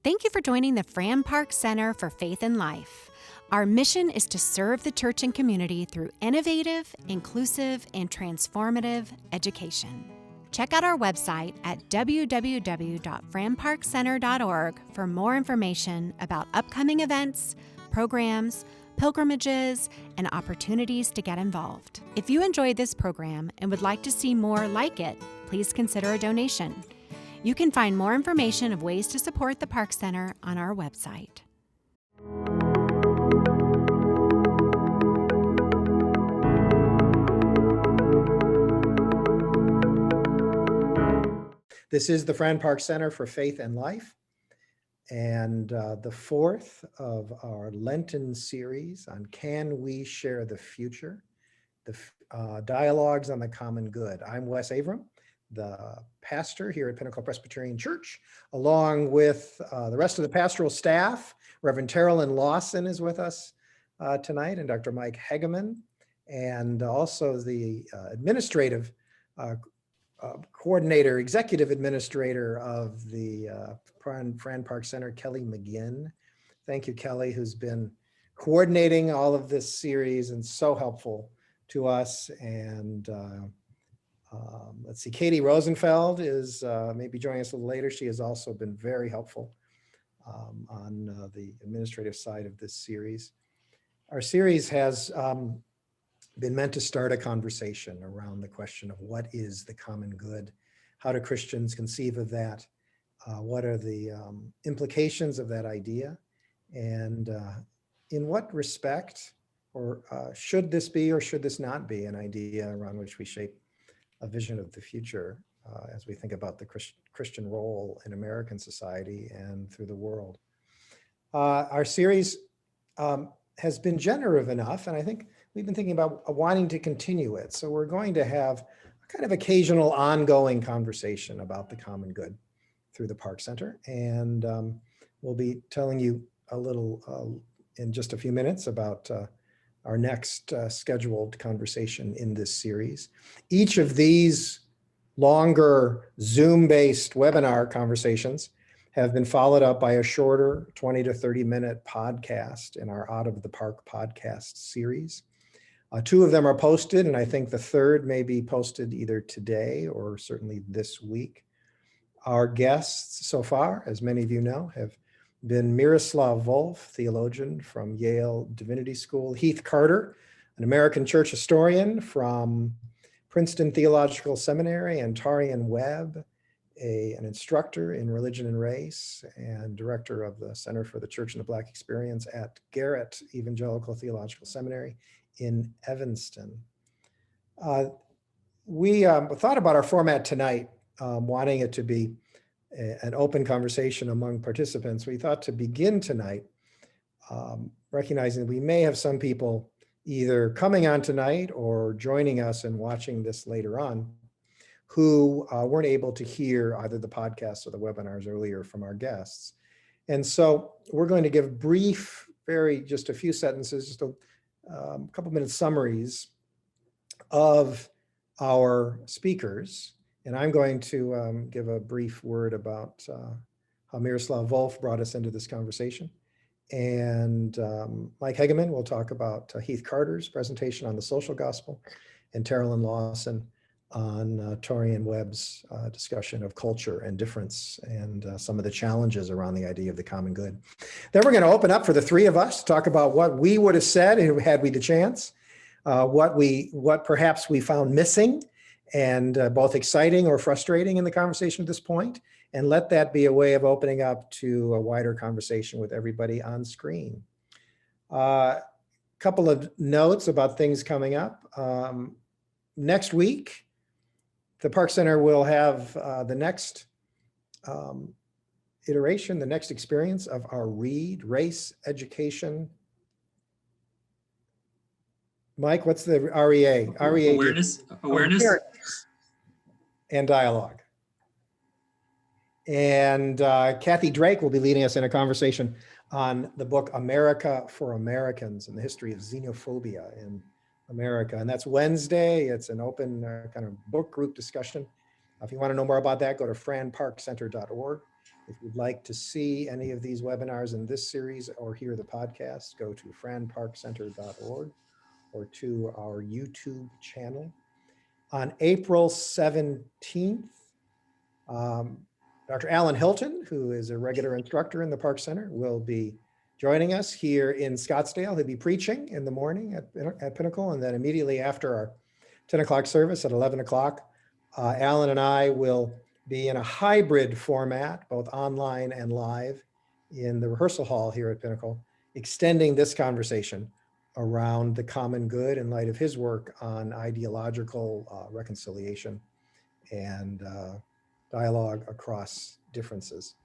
Thank you for joining the Fran Park Center for Faith and Life. Our mission is to serve the church and community through innovative, inclusive, and transformative education. Check out our website at www.franparkcenter.org for more information about upcoming events, programs, pilgrimages, and opportunities to get involved. If you enjoyed this program and would like to see more like it, please consider a donation. You can find more information of ways to support the Park Center on our website. This is the Fran Park Center for Faith and Life, and the fourth of our Lenten series on Can We Share the Future? The Dialogues on the Common Good. I'm Wes Avram, the pastor here at Pinnacle Presbyterian Church, along with the rest of the pastoral staff. Reverend Terrell Lawson is with us tonight, and Dr. Mike Hegeman, and also the administrative coordinator, executive administrator of the Fran Park Center, Kelly McGinn. Thank you, Kelly, who's been coordinating all of this series and so helpful to us. And let's see, Katie Rosenfeld is maybe joining us a little later. She has also been very helpful on the administrative side of this series. Our series has been meant to start a conversation around the question of what is the common good? How do Christians conceive of that? What are the implications of that idea? And in what respect, or should this be or should this not be an idea around which we shape a vision of the future as we think about the Christian role in American society and through the world? Our series has been generative enough, and I think we've been thinking about wanting to continue it. So we're going to have a kind of occasional ongoing conversation about the common good through the Park Center. And we'll be telling you a little in just a few minutes about our next scheduled conversation in this series. Each of these longer Zoom-based webinar conversations have been followed up by a shorter 20 to 30 minute podcast in our Out of the Park podcast series. Two of them are posted, and I think the third may be posted either today or certainly this week. Our guests so far, as many of you know, have been Miroslav Volf, theologian from Yale Divinity School, Heath Carter, an American church historian from Princeton Theological Seminary, and Tarian Webb, an instructor in religion and race and director of the Center for the Church and the Black Experience at Garrett Evangelical Theological Seminary in Evanston. We thought about our format tonight, wanting it to be an open conversation among participants. We thought to begin tonight, recognizing that we may have some people either coming on tonight or joining us and watching this later on who weren't able to hear either the podcast or the webinars earlier from our guests. And so we're going to give brief, just a few sentences, just a couple minute summaries of our speakers. And I'm going to give a brief word about how Miroslav Volf brought us into this conversation. And Mike Hegeman will talk about Heath Carter's presentation on the social gospel, and Terrell Lawson on Tarian Webb's discussion of culture and difference and some of the challenges around the idea of the common good. Then we're going to open up for the three of us to talk about what we would have said had we the chance, what perhaps we found missing and both exciting or frustrating in the conversation at this point, and let that be a way of opening up to a wider conversation with everybody on screen. Couple of notes about things coming up. Next week, the Park Center will have the next iteration, the next experience of our READ, Race, Education. Mike, what's the REA? REA Awareness and dialogue. And Kathy Drake will be leading us in a conversation on the book America for Americans and the history of xenophobia in America. And that's Wednesday. It's an open kind of book group discussion. If you want to know more about that, go to franparkcenter.org. If you'd like to see any of these webinars in this series or hear the podcast, go to franparkcenter.org or to our YouTube channel. On April 17th, Dr. Alan Hilton, who is a regular instructor in the Park Center, will be joining us here in Scottsdale. He'll be preaching in the morning at Pinnacle, and then immediately after our 10 o'clock service at 11 o'clock, Alan and I will be in a hybrid format, both online and live, in the rehearsal hall here at Pinnacle, extending this conversation around the common good in light of his work on ideological reconciliation and dialogue across differences,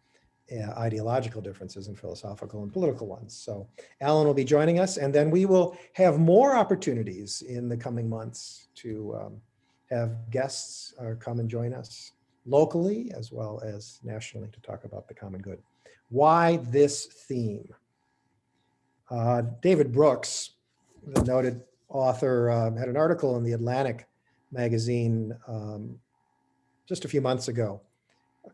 ideological differences and philosophical and political ones. So Alan will be joining us, and then we will have more opportunities in the coming months to have guests come and join us locally as well as nationally to talk about the common good. Why this theme? David Brooks, the noted author, had an article in the Atlantic magazine just a few months ago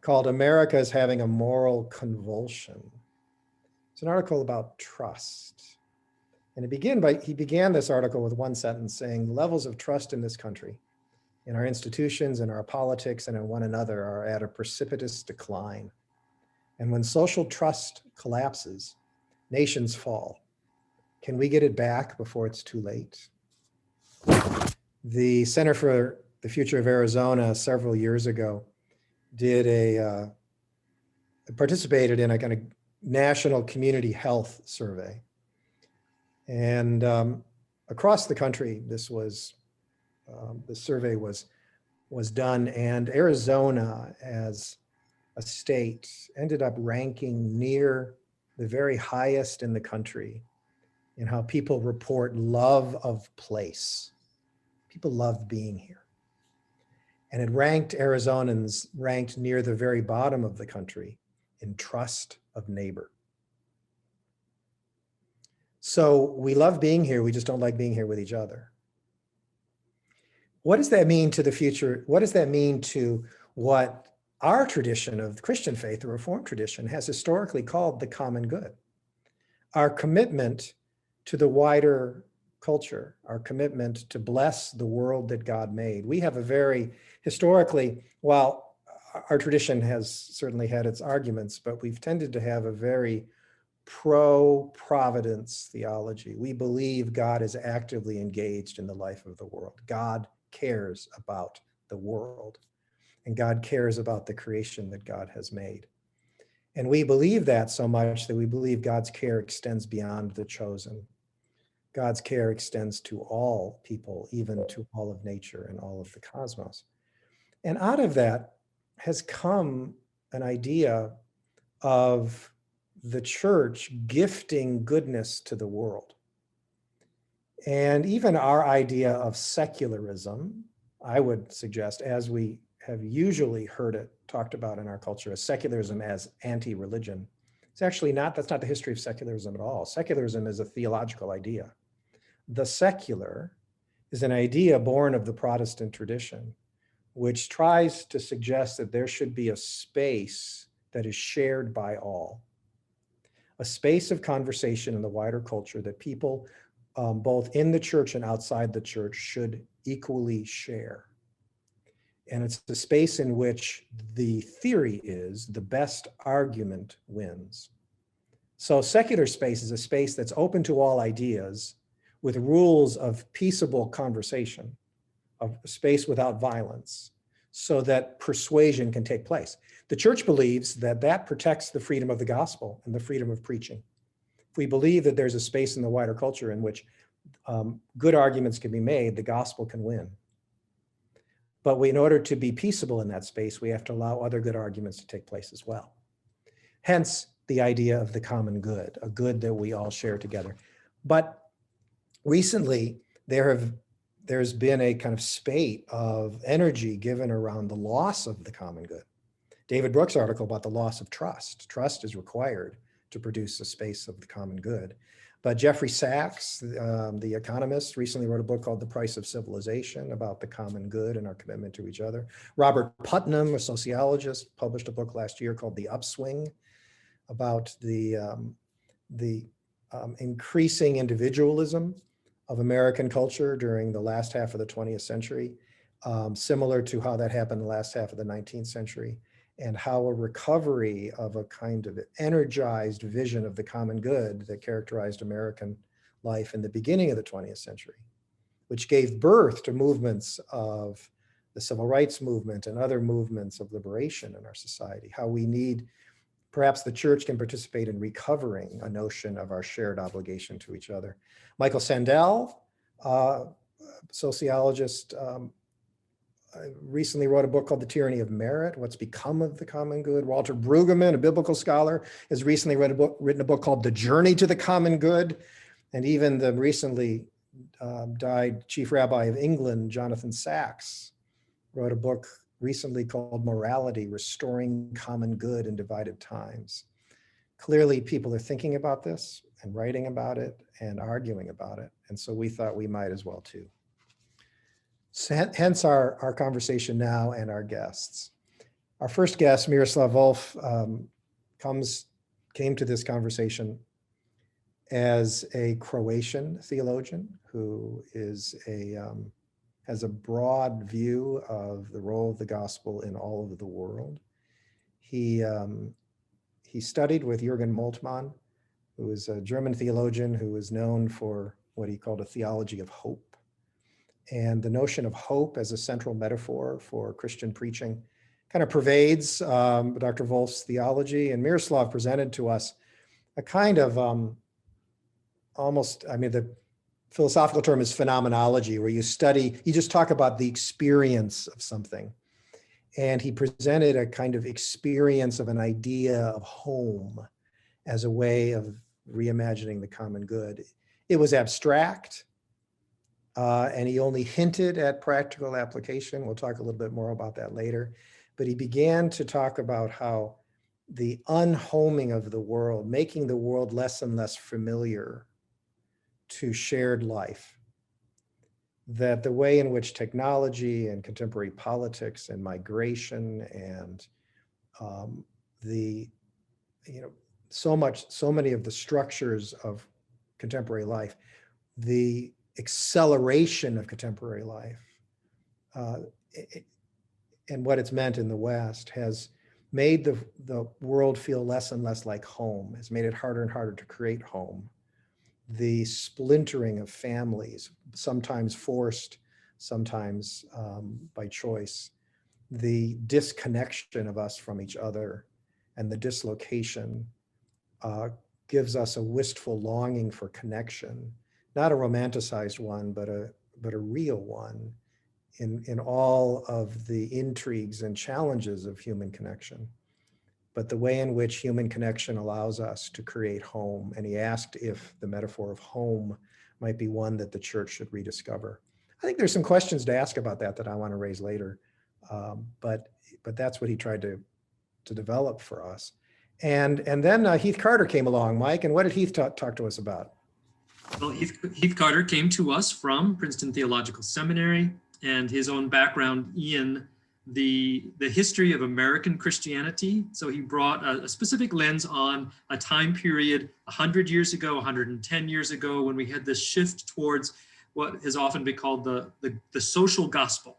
called "America is Having a Moral Convulsion." It's an article about trust. And he began this article with one sentence saying, levels of trust in this country, in our institutions, in our politics, and in one another are at a precipitous decline. And when social trust collapses, nations fall. Can we get it back before it's too late? The Center for the Future of Arizona several years ago participated in a kind of national community health survey. And across the country, the survey was done, and Arizona as a state ended up ranking near the very highest in the country in how people report love of place. People love being here. And it ranked Arizonans ranked near the very bottom of the country in trust of neighbor. So we love being here, we just don't like being here with each other. What does that mean to the future? What does that mean to what our tradition of Christian faith, the Reformed tradition, has historically called the common good? Our commitment to the wider culture, our commitment to bless the world that God made. We have a very, historically, while our tradition has certainly had its arguments, but we've tended to have a very pro-providence theology. We believe God is actively engaged in the life of the world. God cares about the world, and God cares about the creation that God has made. And we believe that so much that we believe God's care extends beyond the chosen. God's care extends to all people, even to all of nature and all of the cosmos. And out of that has come an idea of the church gifting goodness to the world. And even our idea of secularism, I would suggest, as we have usually heard it talked about in our culture, as secularism as anti-religion. It's actually not, that's not the history of secularism at all. Secularism is a theological idea. The secular is an idea born of the Protestant tradition, which tries to suggest that there should be a space that is shared by all, a space of conversation in the wider culture that people, both in the church and outside the church, should equally share. And it's the space in which the theory is the best argument wins. So secular space is a space that's open to all ideas with rules of peaceable conversation, of space without violence, so that persuasion can take place. The church believes that that protects the freedom of the gospel and the freedom of preaching. If we believe that there's a space in the wider culture in which good arguments can be made, the gospel can win. But in order to be peaceable in that space, we have to allow other good arguments to take place as well. Hence the idea of the common good, a good that we all share together. But recently, there's been a kind of spate of energy given around the loss of the common good. David Brooks' article about the loss of trust. Trust is required to produce a space of the common good. But Jeffrey Sachs, the economist, recently wrote a book called The Price of Civilization about the common good and our commitment to each other. Robert Putnam, a sociologist, published a book last year called The Upswing about the increasing individualism of American culture during the last half of the 20th century, similar to how that happened in the last half of the 19th century, and how a recovery of a kind of energized vision of the common good that characterized American life in the beginning of the 20th century, which gave birth to movements of the civil rights movement and other movements of liberation in our society, how we need, perhaps the church can participate in recovering a notion of our shared obligation to each other. Michael Sandell, sociologist, recently wrote a book called The Tyranny of Merit, What's Become of the Common Good. Walter Brueggemann, a biblical scholar, has recently written a book called The Journey to the Common Good. And even the recently died Chief Rabbi of England, Jonathan Sacks, wrote a book recently called Morality, Restoring Common Good in Divided Times. Clearly, people are thinking about this and writing about it and arguing about it. And so we thought we might as well too. Hence our conversation now and our guests. Our first guest, Miroslav Volf, came to this conversation as a Croatian theologian who is has a broad view of the role of the gospel in all over the world. He studied with Jürgen Moltmann, who is a German theologian who is known for what he called a theology of hope. And the notion of hope as a central metaphor for Christian preaching kind of pervades Dr. Volf's theology. And Miroslav presented to us a kind of the philosophical term is phenomenology, where you just talk about the experience of something. And he presented a kind of experience of an idea of home as a way of reimagining the common good. It was abstract. And he only hinted at practical application. We'll talk a little bit more about that later. But he began to talk about how the unhoming of the world, making the world less and less familiar to shared life, that the way in which technology and contemporary politics and migration and so many of the structures of contemporary life, the acceleration of contemporary life and what it's meant in the West has made the world feel less and less like home. It's made it harder and harder to create home. The splintering of families, sometimes forced, sometimes by choice, the disconnection of us from each other and the dislocation gives us a wistful longing for connection. Not a romanticized one, but a real one in all of the intrigues and challenges of human connection, but the way in which human connection allows us to create home. And he asked if the metaphor of home might be one that the church should rediscover. I think there's some questions to ask about that I want to raise later, but that's what he tried to develop for us. And then Heath Carter came along, Mike, and what did Heath talk to us about? Well, Heath Carter came to us from Princeton Theological Seminary, and his own background in the history of American Christianity. So he brought a specific lens on a time period 100 years ago, 110 years ago, when we had this shift towards what has often been called the social gospel,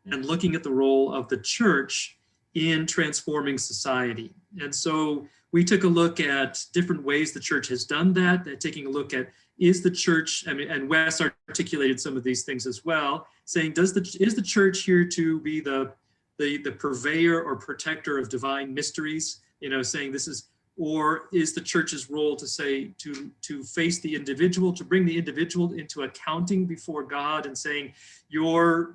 and looking at the role of the church in transforming society. And so we took a look at different ways the church has done that, taking a look at, is the church, and Wes articulated some of these things as well, saying, is the church here to be the purveyor or protector of divine mysteries, saying this is, or is the church's role to say, to face the individual, to bring the individual into accounting before God, and saying your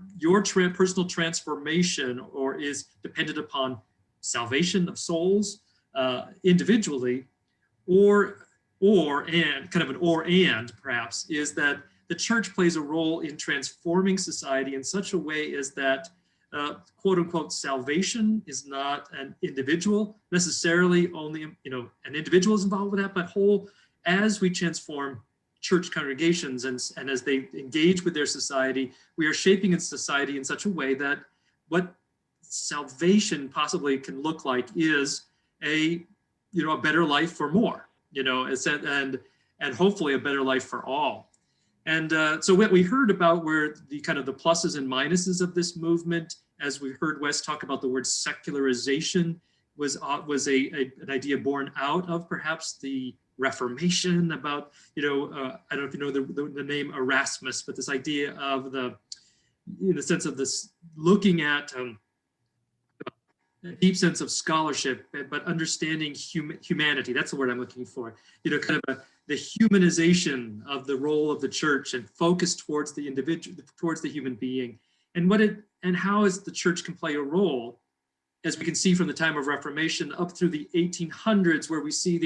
personal transformation or is dependent upon salvation of souls individually, and kind of an or and perhaps, is that the church plays a role in transforming society in such a way as that quote unquote salvation is not an individual necessarily, only an individual is involved with that, but whole as we transform church congregations and as they engage with their society, we are shaping society in such a way that what salvation possibly can look like is a better life for more, and hopefully a better life for all. And so what we heard about were the kind of the pluses and minuses of this movement, as we heard Wes talk about the word secularization, was an idea born out of perhaps the Reformation, about, I don't know if you know the name Erasmus, but this idea of in the sense of this looking at a deep sense of scholarship, but understanding humanity. That's the word I'm looking for. Kind of the humanization of the role of the church and focus towards the individual, towards the human being, and how is the church can play a role, as we can see from the time of Reformation up through the 1800s, where we see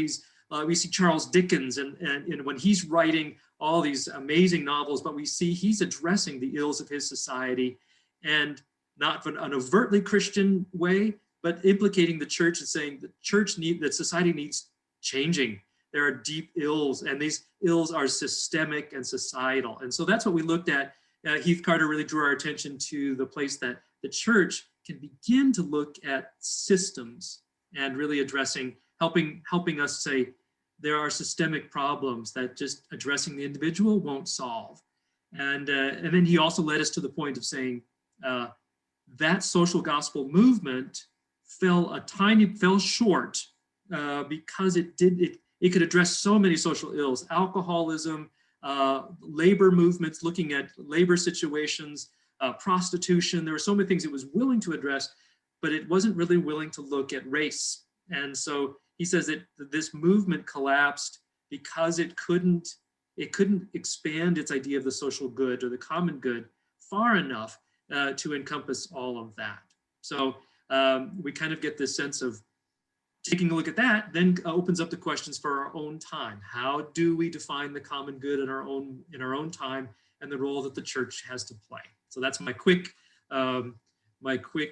we see Charles Dickens and when he's writing all these amazing novels, but we see he's addressing the ills of his society, and not in an overtly Christian way, but implicating the church and saying that society needs changing. There are deep ills, and these ills are systemic and societal. And so that's what we looked at. Heath Carter really drew our attention to the place that the church can begin to look at systems and really helping us say there are systemic problems that just addressing the individual won't solve. And then he also led us to the point of saying that social gospel movement fell short because it could address so many social ills: alcoholism, labor movements, looking at labor situations, prostitution. There were so many things it was willing to address, but it wasn't really willing to look at race. And so he says that this movement collapsed because it couldn't expand its idea of the social good or the common good far enough to encompass all of that. So we kind of get this sense of taking a look at that, then opens up the questions for our own time. How do we define the common good in our own time, and the role that the church has to play? So that's my quick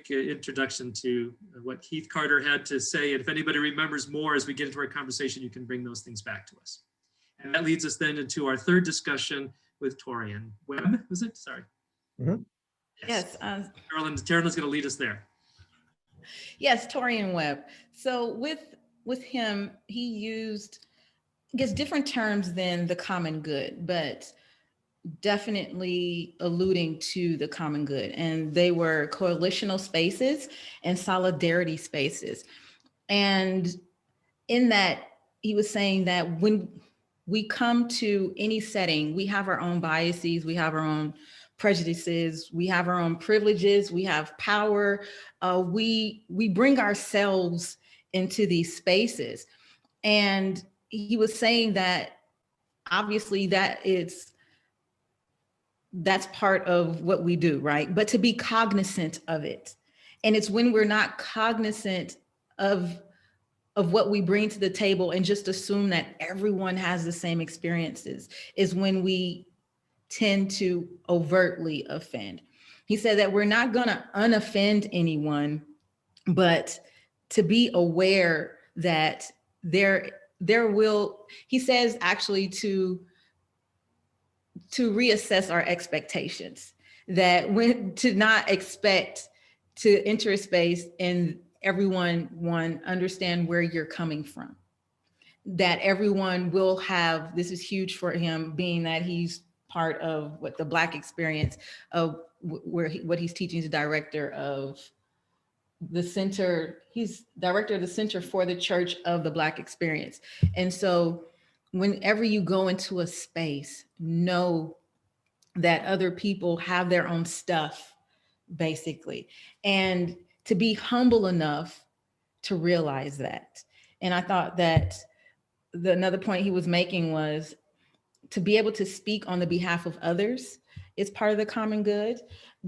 introduction to what Heath Carter had to say. And if anybody remembers more as we get into our conversation, you can bring those things back to us. And that leads us then into our third discussion with Torian Webb. Was it? Sorry. Mm-hmm. Yes. Carolyn's going to lead us there. Yes, Torian Webb. So with him, he used, I guess, different terms than the common good, but definitely alluding to the common good. And they were coalitional spaces and solidarity spaces. And in that, he was saying that when we come to any setting, we have our own biases, we have our own prejudices, we have our own privileges, we have power. We bring ourselves into these spaces. And he was saying that obviously that's part of what we do, right? But to be cognizant of it. And it's when we're not cognizant of what we bring to the table and just assume that everyone has the same experiences is when we tend to overtly offend. He said that we're not going to unoffend anyone, but to be aware that there will, he says actually to reassess our expectations, that to not expect to enter a space and everyone understand where you're coming from, that everyone will have, this is huge for him, being that he's part of what the Black experience of what he's teaching. Is director of the center. He's director of the Center for the Church of the Black Experience. And so whenever you go into a space, know that other people have their own stuff, basically, and to be humble enough to realize that. And I thought that another point he was making was to be able to speak on the behalf of others is part of the common good.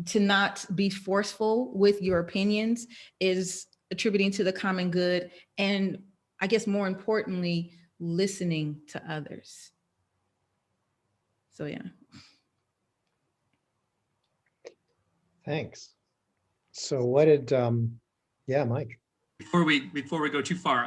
To not be forceful with your opinions is attributing to the common good. And I guess more importantly, listening to others. So yeah. Thanks. So what did, Mike? Before we go too far,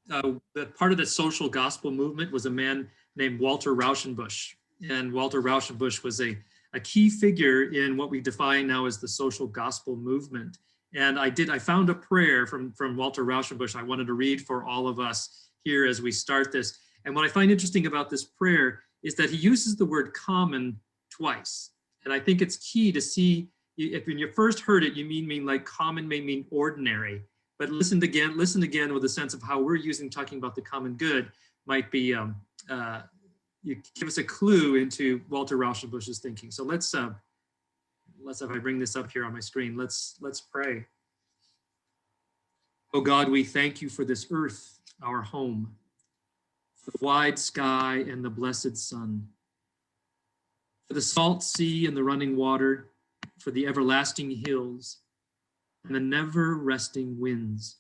that part of the social gospel movement was a man named Walter Rauschenbusch. And Walter Rauschenbusch was a key figure in what we define now as the social gospel movement. And I found a prayer from Walter Rauschenbusch I wanted to read for all of us here as we start this. And what I find interesting about this prayer is that he uses the word common twice. And I think it's key to see, if when you first heard it, you mean like common may mean ordinary, but listen again with a sense of how we're talking about the common good might be, you give us a clue into Walter Rauschenbusch's thinking. So let's if I bring this up here on my screen, let's pray. Oh God, we thank you for this earth, our home, for the wide sky and the blessed sun, for the salt sea and the running water, for the everlasting hills and the never resting winds,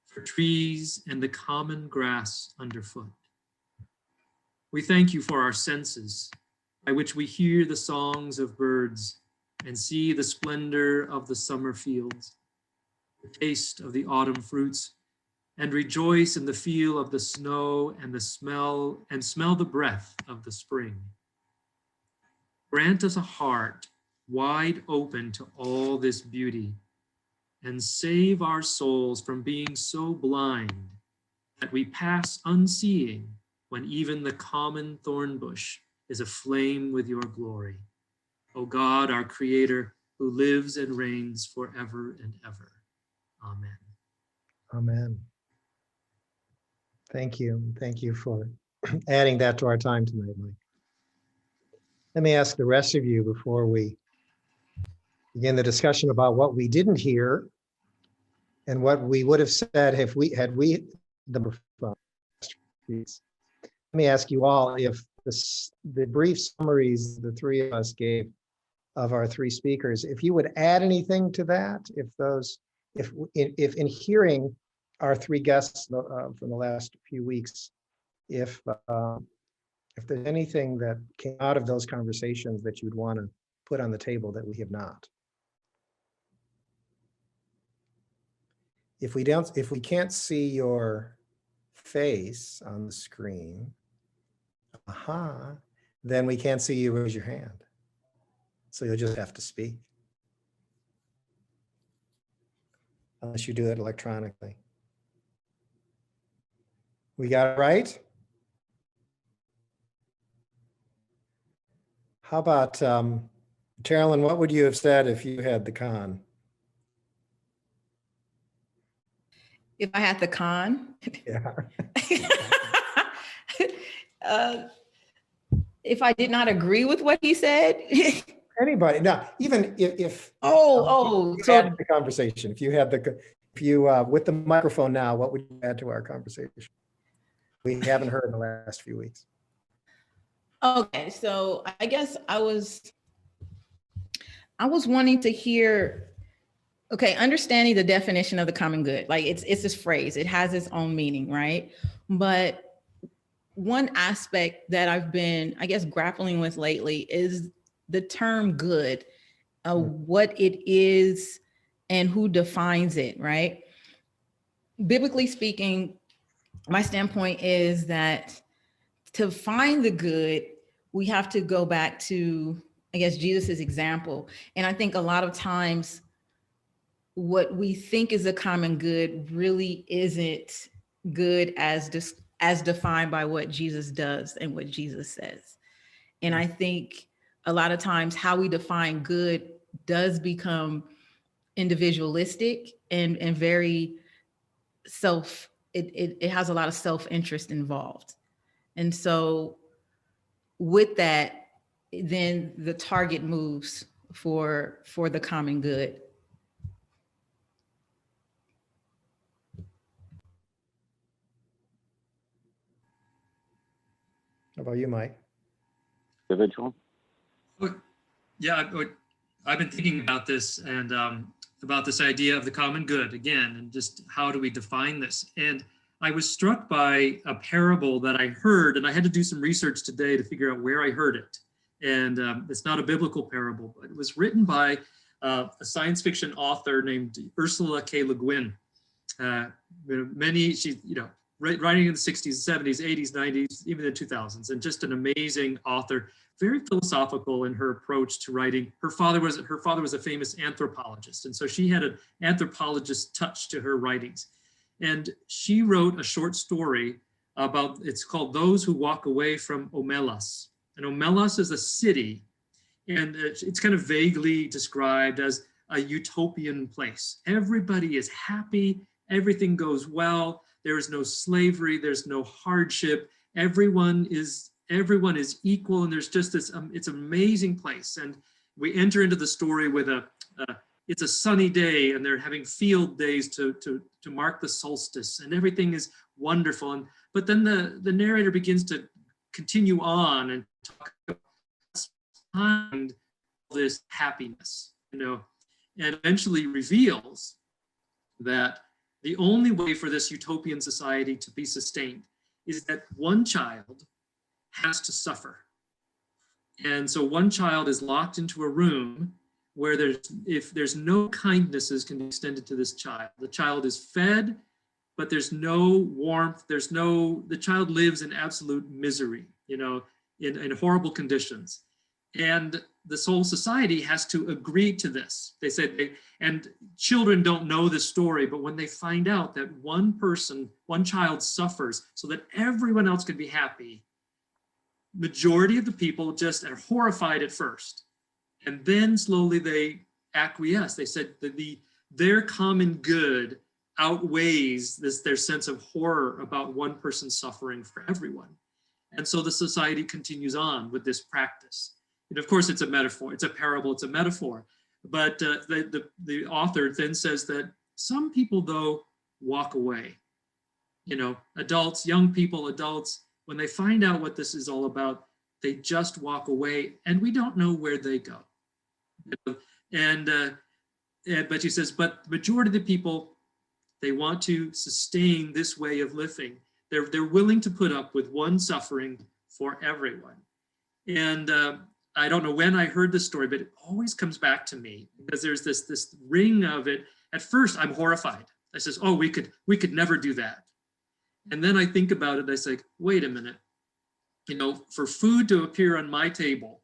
for trees and the common grass underfoot. We thank you for our senses, by which we hear the songs of birds and see the splendor of the summer fields, the taste of the autumn fruits, and rejoice in the feel of the snow and smell the breath of the spring. Grant us a heart wide open to all this beauty, and save our souls from being so blind that we pass unseeing when even the common thorn bush is aflame with your glory. O God, our Creator, who lives and reigns forever and ever. Amen. Amen. Thank you. Thank you for adding that to our time tonight, Mike. Let me ask the rest of you before we begin the discussion about what we didn't hear and what we would have said if we had the please. Let me ask you all if the brief summaries the three of us gave of our three speakers, if you would add anything to that, if in hearing our three guests from the last few weeks, if there's anything that came out of those conversations that you'd want to put on the table that we have not. If we can't see your face on the screen, then we can't see you raise your hand. So you'll just have to speak. Unless you do it electronically. We got it right? How about, Carolyn, what would you have said if you had the con? If I had the con? Yeah. If I did not agree with what he said? Anybody, no, even if so had the conversation, if you with the microphone now, what would you add to our conversation? We haven't heard in the last few weeks. Okay, so I guess I was wanting to hear, understanding the definition of the common good. Like it's this phrase, it has its own meaning, right? But one aspect that I've been, I guess, grappling with lately is the term good, what it is and who defines it, right? Biblically speaking, my standpoint is that to find the good, we have to go back to, I guess, Jesus's example. And I think a lot of times what we think is a common good really isn't good as defined by what Jesus does and what Jesus says. And I think a lot of times how we define good does become individualistic and very it has a lot of self-interest involved. And so with that, then the target moves for the common good. How about you, Mike? Individual. Yeah, I've been thinking about this and about this idea of the common good again, and just how do we define this? And I was struck by a parable that I heard, and I had to do some research today to figure out where I heard it. And it's not a biblical parable, but it was written by a science fiction author named Ursula K. Le Guin. writing in the 60s, 70s, 80s, 90s, even the 2000s, and just an amazing author, very philosophical in her approach to writing. Her father was a famous anthropologist, and so she had an anthropologist touch to her writings. And she wrote a short story about, it's called Those Who Walk Away from Omelas. And Omelas is a city, and it's kind of vaguely described as a utopian place. Everybody is happy, everything goes well, there is no slavery, there's no hardship, everyone is equal, and there's just this, it's an amazing place. And we enter into the story with it's a sunny day, and they're having field days to mark the solstice, and everything is wonderful. But then the narrator begins to continue on and talk behind this happiness, and eventually reveals that the only way for this utopian society to be sustained is that one child has to suffer. And so one child is locked into a room where there's no kindnesses can be extended to this child. The child is fed, but there's no warmth, the child lives in absolute misery, in horrible conditions. And this whole society has to agree to this. They said, and children don't know this story, but when they find out that one child suffers so that everyone else can be happy, majority of the people just are horrified at first. And then slowly they acquiesce. They said that their common good outweighs their sense of horror about one person suffering for everyone. And so the society continues on with this practice. And of course, it's a metaphor, it's a parable, it's a metaphor. But the author then says that some people, though, walk away. Adults, young people, adults, when they find out what this is all about, they just walk away, and we don't know where they go. But she says, but the majority of the people, they want to sustain this way of living. They're willing to put up with one suffering for everyone. And I don't know when I heard this story, but it always comes back to me because there's this ring of it. At first, I'm horrified. I says, oh, we could never do that. And then I think about it. I say, wait a minute. For food to appear on my table,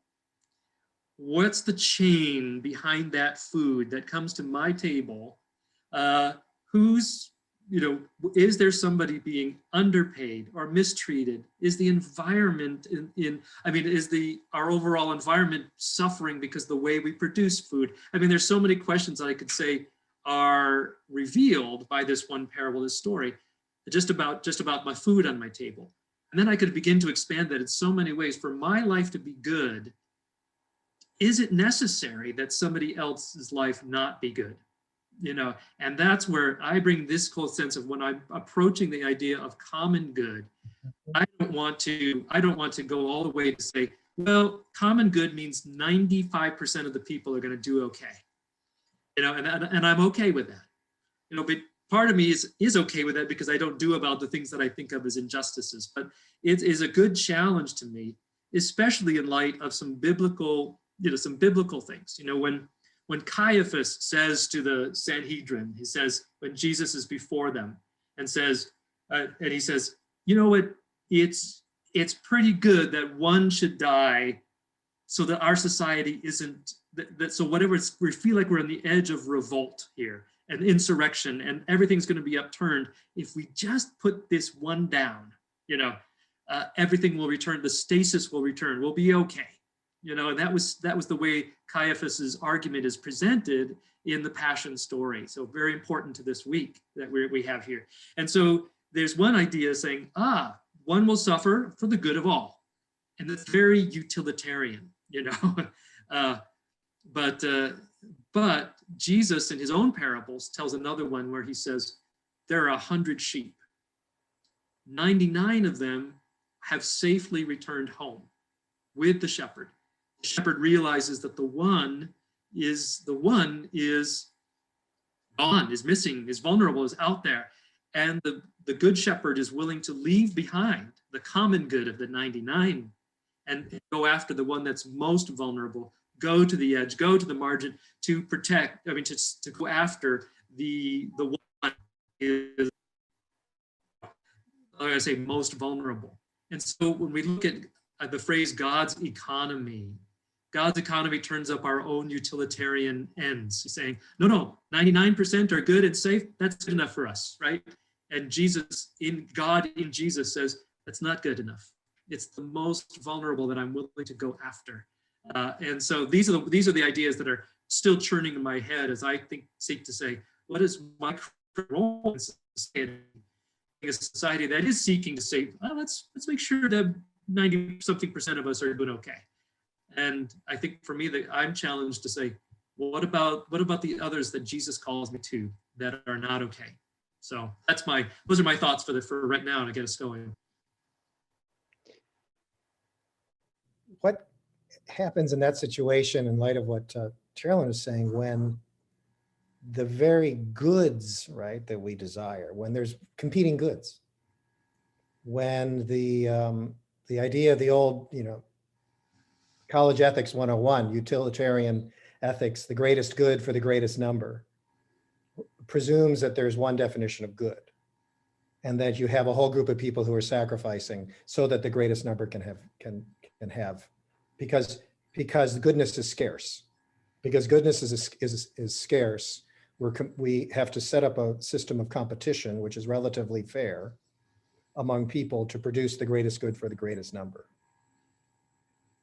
what's the chain behind that food that comes to my table? Is there somebody being underpaid or mistreated? Is the environment is our overall environment suffering because the way we produce food? There's so many questions that I could say are revealed by this one parable, this story, just about my food on my table. And then I could begin to expand that in so many ways. For my life to be good, is it necessary that somebody else's life not be good? And that's where I bring this whole sense of when I'm approaching the idea of common good. I don't want to go all the way to say, well, common good means 95% of the people are going to do okay. And I'm okay with that. But part of me is okay with that because I don't do about the things that I think of as injustices. But it is a good challenge to me, especially in light of some biblical things. When Caiaphas says to the Sanhedrin, he says, when Jesus is before them and says, and he says, it's pretty good that one should die so that our society isn't, so whatever, we feel like we're on the edge of revolt here and insurrection and everyth's going to be upturned. If we just put this one down, everything will return, the stasis will return, we'll be okay. And that was the way Caiaphas's argument is presented in the Passion story. So very important to this week that we have here. And so there's one idea saying, one will suffer for the good of all. And that's very utilitarian, But Jesus in his own parables tells another one where he says, there are 100 sheep. 99 of them have safely returned home with the shepherd. The shepherd realizes that the one is gone, is missing, is vulnerable, is out there. And the good shepherd is willing to leave behind the common good of the 99 and go after the one that's most vulnerable, go to the edge, go to the margin to protect, to go after the one is or I say most vulnerable. And so when we look at the phrase God's economy turns up our own utilitarian ends, saying, no, 99% are good and safe. That's good enough for us, right? And God in Jesus says, that's not good enough. It's the most vulnerable that I'm willing to go after. And so these are the ideas that are still churning in my head as I seek to say, what is my role in society? A society that is seeking to say, let's make sure that 90-something% of us are doing okay. And I think for me, that I'm challenged to say, what about the others that Jesus calls me to that are not okay? So those are my thoughts for right now to get us going. What happens in that situation in light of what Carolyn is saying when the very goods, right, that we desire, when there's competing goods, when the idea of the old, college ethics 101, utilitarian ethics, the greatest good for the greatest number, presumes that there's one definition of good, and that you have a whole group of people who are sacrificing so that the greatest number can have, because goodness is scarce. Because goodness is scarce, we have to set up a system of competition, which is relatively fair among people to produce the greatest good for the greatest number.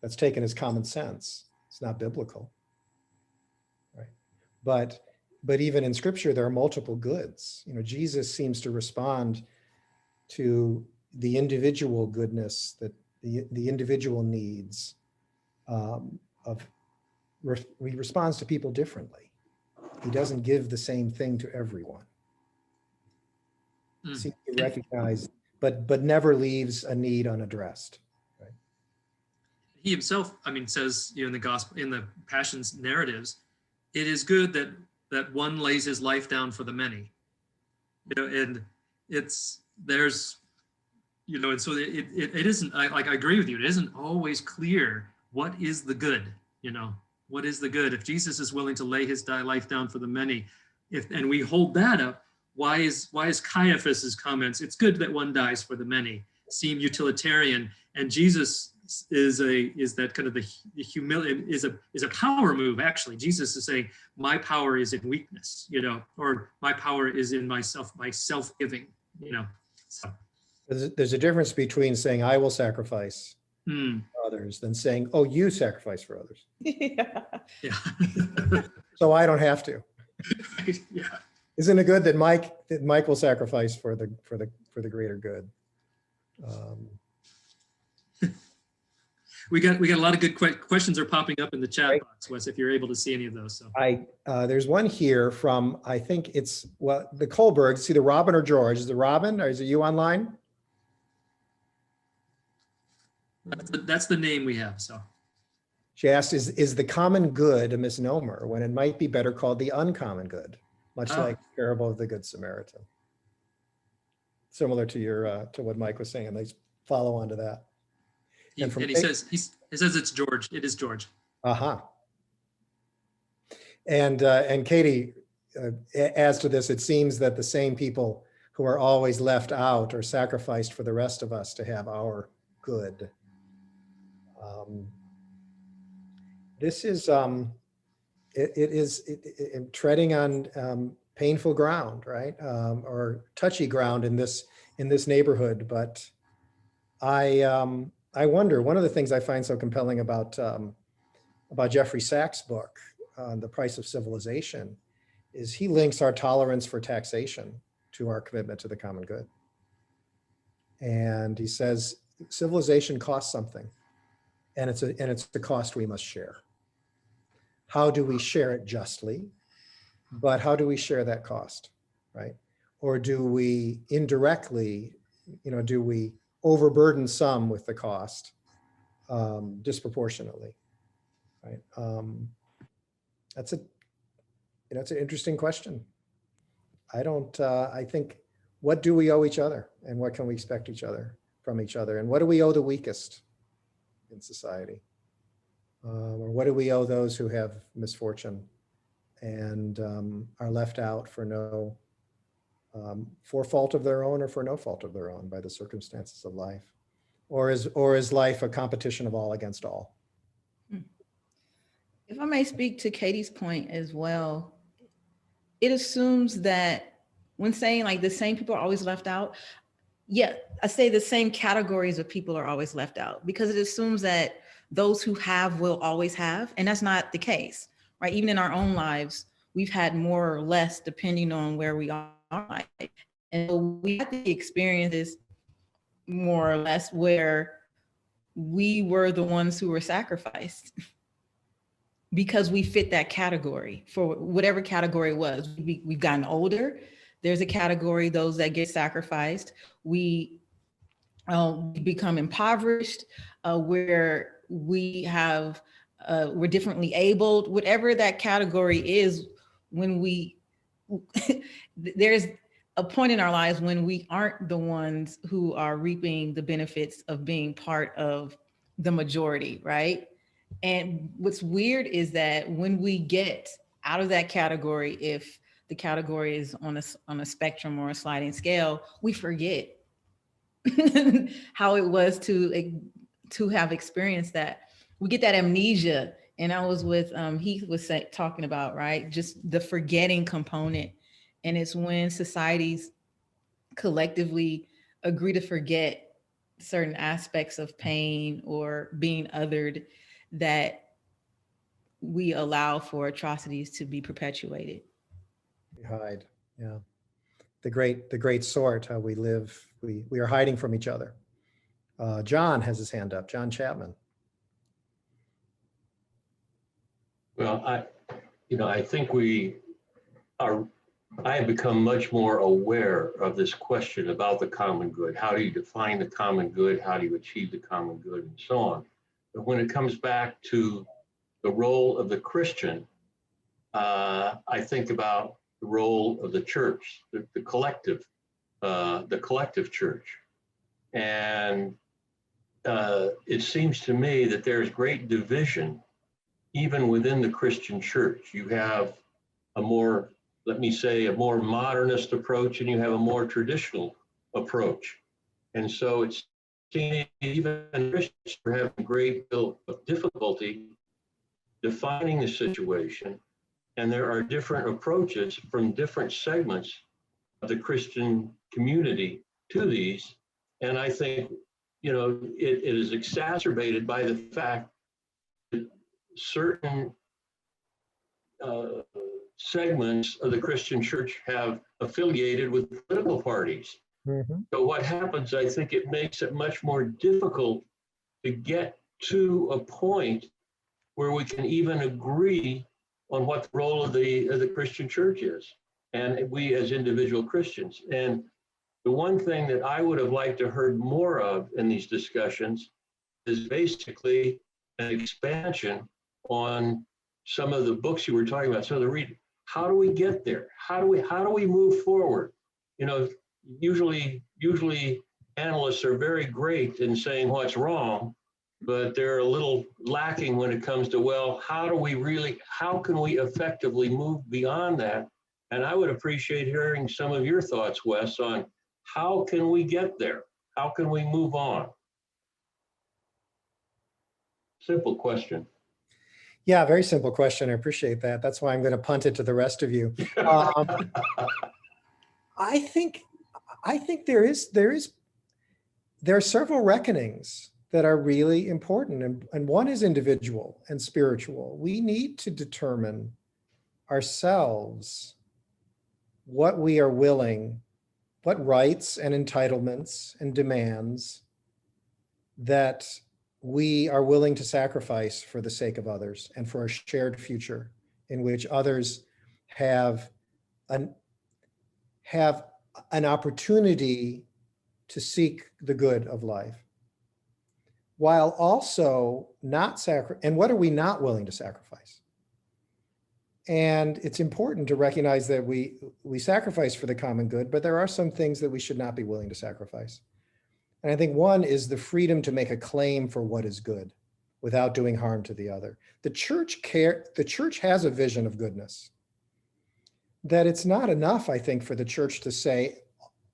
That's taken as common sense. It's not biblical, right? But even in Scripture, there are multiple goods. Jesus seems to respond to the individual goodness, that the individual needs he responds to people differently. He doesn't give the same thing to everyone. Seems to recognize, but never leaves a need unaddressed. Right? He himself, says, in the gospel, in the Passion's narratives, it is good that one lays his life down for the many. And and so it isn't. I agree with you. It isn't always clear what is the good. What is the good? If Jesus is willing to lay his life down for the many, and we hold that up, why is Caiaphas's comments, it's good that one dies for the many, seem utilitarian? And Jesus is that kind of the humility, is a power move. Actually, Jesus is saying, my power is in weakness, or my power is in my self-giving, So There's a difference between saying I will sacrifice for others than saying, oh, you sacrifice for others. Yeah. So I don't have to. Yeah. Isn't it good that Mike will sacrifice for the greater good? We got a lot of good questions are popping up in the chat box, Wes, if you're able to see any of those. So There's one here from, I think it's, the Kohlbergs. It's either Robin or George. Is it Robin, or is it you online? That's the name we have. So She asked, is the common good a misnomer when it might be better called the uncommon good, much like the parable of the Good Samaritan? Similar to what Mike was saying, and they follow on to that. he says it's George. It is George. And Katie adds to this, it seems that the same people who are always left out are sacrificed for the rest of us to have our good. This is treading on painful ground, right? Or touchy ground in this neighborhood. But I wonder, one of the things I find so compelling about Jeffrey Sachs' book, The Price of Civilization, is he links our tolerance for taxation to our commitment to the common good. And he says civilization costs something, and it's the cost we must share. How do we share it justly? But how do we share that cost, right? Or do we indirectly, do we overburden some with the cost disproportionately, right? That's an interesting question. I think, what do we owe each other, and what can we expect from each other? And what do we owe the weakest in society? Or what do we owe those who have misfortune and are left out for no for fault of their own or for no fault of their own by the circumstances of life? Or is life a competition of all against all? If I may speak to Katie's point as well, it assumes that when saying like the same people are always left out, yeah, I say the same categories of people are always left out because it assumes that those who have will always have, and that's not the case, right? Even in our own lives, we've had more or less depending on where we are. And so we had the experiences more or less where we were the ones who were sacrificed because we fit that category for whatever category it was. We've gotten older. There's a category, those that get sacrificed. We become impoverished, where we have, we're differently abled, whatever that category is. When we, there's a point in our lives when we aren't the ones who are reaping the benefits of being part of the majority, right? And what's weird is that when we get out of that category, if the category is on a spectrum or a sliding scale, we forget how it was to have experienced that. We get that amnesia. And I was with Heath was talking about, right, just the forgetting component. And it's when societies collectively agree to forget certain aspects of pain or being othered that we allow for atrocities to be perpetuated. We hide, yeah. The great sort, how we live, we are hiding from each other. John has his hand up, John Chapman. Well, I think I have become much more aware of this question about the common good. How do you define the common good? How do you achieve the common good, and so on? But when it comes back to the role of the Christian, I think about the role of the church, the collective church. And it seems to me that there's great division even within the Christian church. You have a more, let me say, a more modernist approach, and you have a more traditional approach. And so it's even Christians are having a great deal of difficulty defining the situation. And there are different approaches from different segments of the Christian community to these. And I think, it is exacerbated by the fact that certain segments of the Christian church have affiliated with political parties. Mm-hmm. So what happens, I think it makes it much more difficult to get to a point where we can even agree on what the role of the Christian church is, and we as individual Christians. And the one thing that I would have liked to heard more of in these discussions is basically an expansion on some of the books you were talking about. So how do we get there? How do we move forward? Usually analysts are very great in saying what's wrong, but they're a little lacking when it comes to, well, how can we effectively move beyond that? And I would appreciate hearing some of your thoughts, Wes, on how can we get there? How can we move on? Simple question. Yeah, very simple question. I appreciate that. That's why I'm going to punt it to the rest of you. I think there are several reckonings that are really important, and one is individual and spiritual. We need to determine ourselves what we are willing, what rights and entitlements and demands that we are willing to sacrifice for the sake of others and for a shared future in which others have an opportunity to seek the good of life, while also not and what are we not willing to sacrifice? And it's important to recognize that we sacrifice for the common good, but there are some things that we should not be willing to sacrifice. And I think one is the freedom to make a claim for what is good without doing harm to the other. The church has a vision of goodness, that it's not enough, I think, for the church to say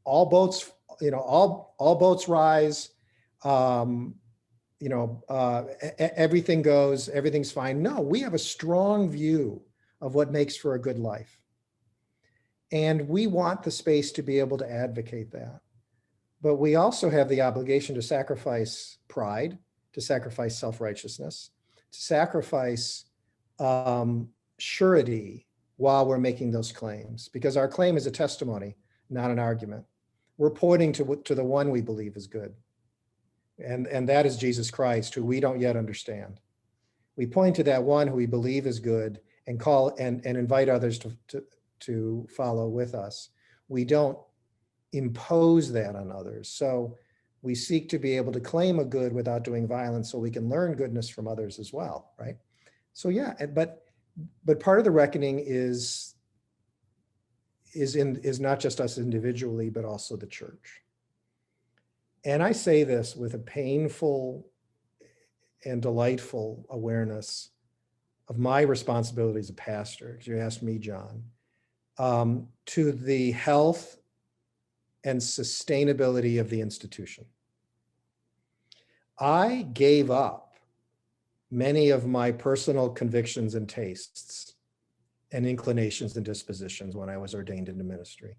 all boats, all boats rise, everything goes, everything's fine. No, we have a strong view of what makes for a good life. And we want the space to be able to advocate that. But we also have the obligation to sacrifice pride, to sacrifice self-righteousness, to sacrifice surety while we're making those claims, because our claim is a testimony, not an argument. We're pointing to the one we believe is good. And that is Jesus Christ, who we don't yet understand. We point to that one who we believe is good and call and invite others to follow with us. We don't impose that on others. So we seek to be able to claim a good without doing violence, so we can learn goodness from others as well, right? So yeah, but part of the reckoning is not just us individually, but also the church. And I say this with a painful and delightful awareness of my responsibility as a pastor, because you asked me, John, to the health and sustainability of the institution. I gave up many of my personal convictions and tastes and inclinations and dispositions when I was ordained into ministry.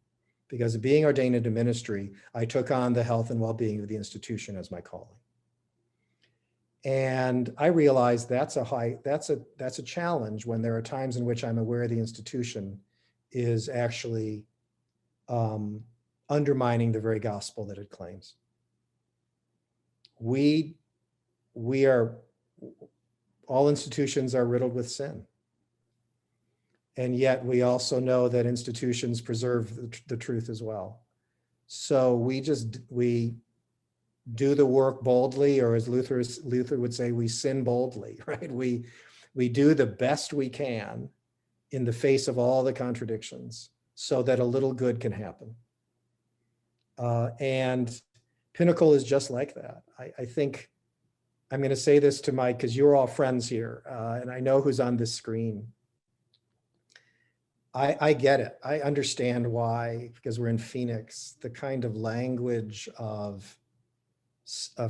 Because being ordained into ministry, I took on the health and well-being of the institution as my calling. And I realized that's a challenge when there are times in which I'm aware the institution is actually undermining the very gospel that it claims. All institutions are riddled with sin. And yet we also know that institutions preserve the truth as well. So we do the work boldly, or as Luther would say, we sin boldly, right? We do the best we can in the face of all the contradictions so that a little good can happen. And Pinnacle is just like that. I think I'm going to say this to Mike, because you're all friends here, and I know who's on this screen. I get it. I understand why, because we're in Phoenix, the kind of language of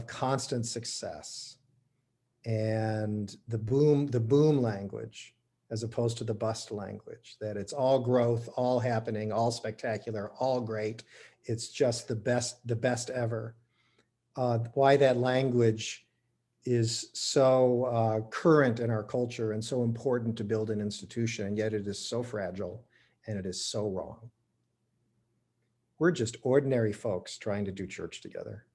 constant success and the boom language, as opposed to the bust language, that it's all growth, all happening, all spectacular, all great. It's just the best ever. Why that language is so current in our culture and so important to build an institution, and yet it is so fragile and it is so wrong. We're just ordinary folks trying to do church together.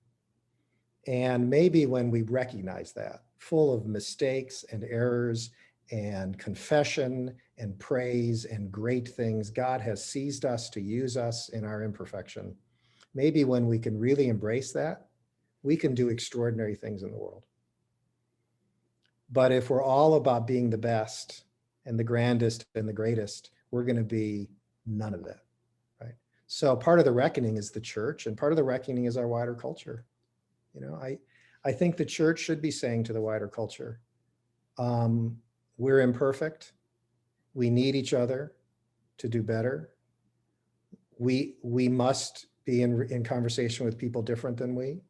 And maybe when we recognize that, full of mistakes and errors and confession and praise and great things, God has seized us to use us in our imperfection. Maybe when we can really embrace that, we can do extraordinary things in the world. But if we're all about being the best and the grandest and the greatest, we're going to be none of that, right? So part of the reckoning is the church, and part of the reckoning is our wider culture. I think the church should be saying to the wider culture, we're imperfect. We need each other to do better. We must be in conversation with people different than we,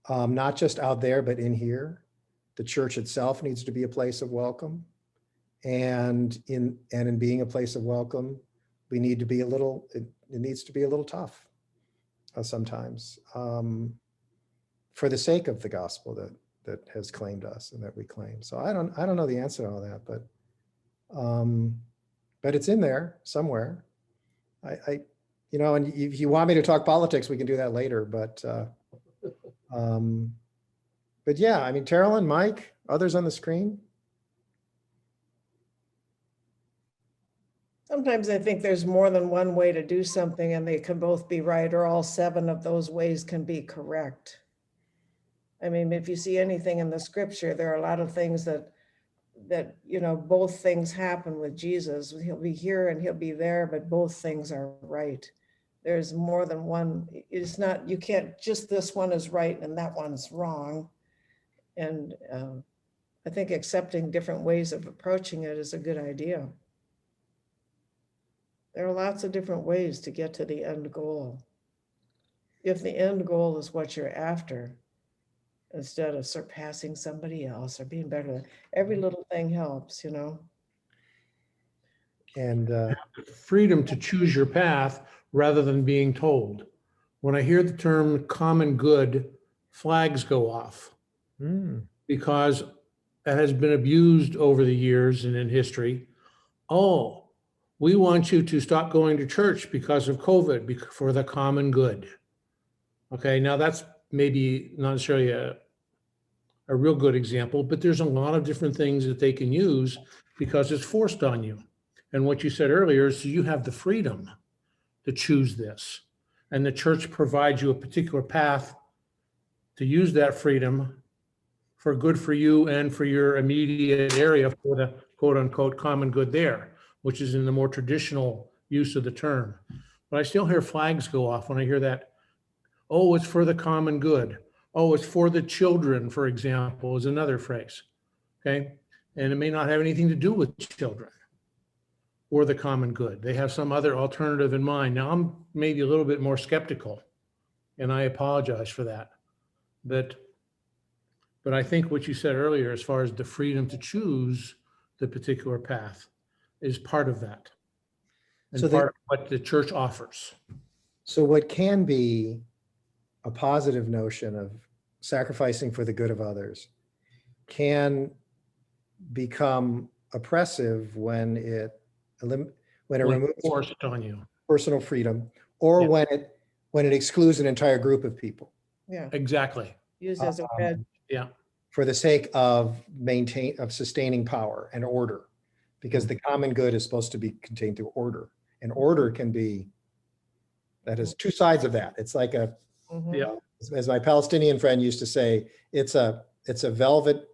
not just out there, but in here. The church itself needs to be a place of welcome. And in being a place of welcome, we need to be it needs to be a little tough sometimes, for the sake of the gospel that has claimed us and that we claim. So I don't know the answer to all that, but it's in there somewhere. And if you want me to talk politics, we can do that later, but yeah, I mean, Terrell, Mike, others on the screen. Sometimes I think there's more than one way to do something, and they can both be right, or all 7 of those ways can be correct. I mean, if you see anything in the scripture, there are a lot of things that both things happen with Jesus. He'll be here and he'll be there, but both things are right. There's more than one. It's not, you can't just, this one is right and that one's wrong. And I think accepting different ways of approaching it is a good idea. There are lots of different ways to get to the end goal. If the end goal is what you're after, instead of surpassing somebody else or being better than, every little thing helps, you know? And Freedom to choose your path rather than being told. When I hear the term common good, flags go off because it has been abused over the years and in history. Oh, we want you to stop going to church because of COVID for the common good. Okay, now that's maybe not necessarily a real good example, but there's a lot of different things that they can use because it's forced on you. And what you said earlier is you have the freedom to choose this. And the church provides you a particular path to use that freedom for good for you and for your immediate area for the quote unquote common good there, which is in the more traditional use of the term. But I still hear flags go off when I hear that. Oh, it's for the common good. Oh, it's for the children, for example, is another phrase. Okay. And it may not have anything to do with children or the common good. They have some other alternative in mind. Now, I'm maybe a little bit more skeptical, and I apologize for that. But I think what you said earlier, as far as the freedom to choose the particular path, is part of that. And So part of what the church offers. so what can be a positive notion of sacrificing for the good of others can become oppressive when it removes Forced on you. personal freedom, or Yeah. when it excludes an entire group of people Yeah, Exactly. used as a wedge. Yeah. for the sake of sustaining power and order, because the common good is supposed to be contained through order, and order can be, that is two sides of that. It's like Mhm. Yeah. as my Palestinian friend used to say, it's a velvet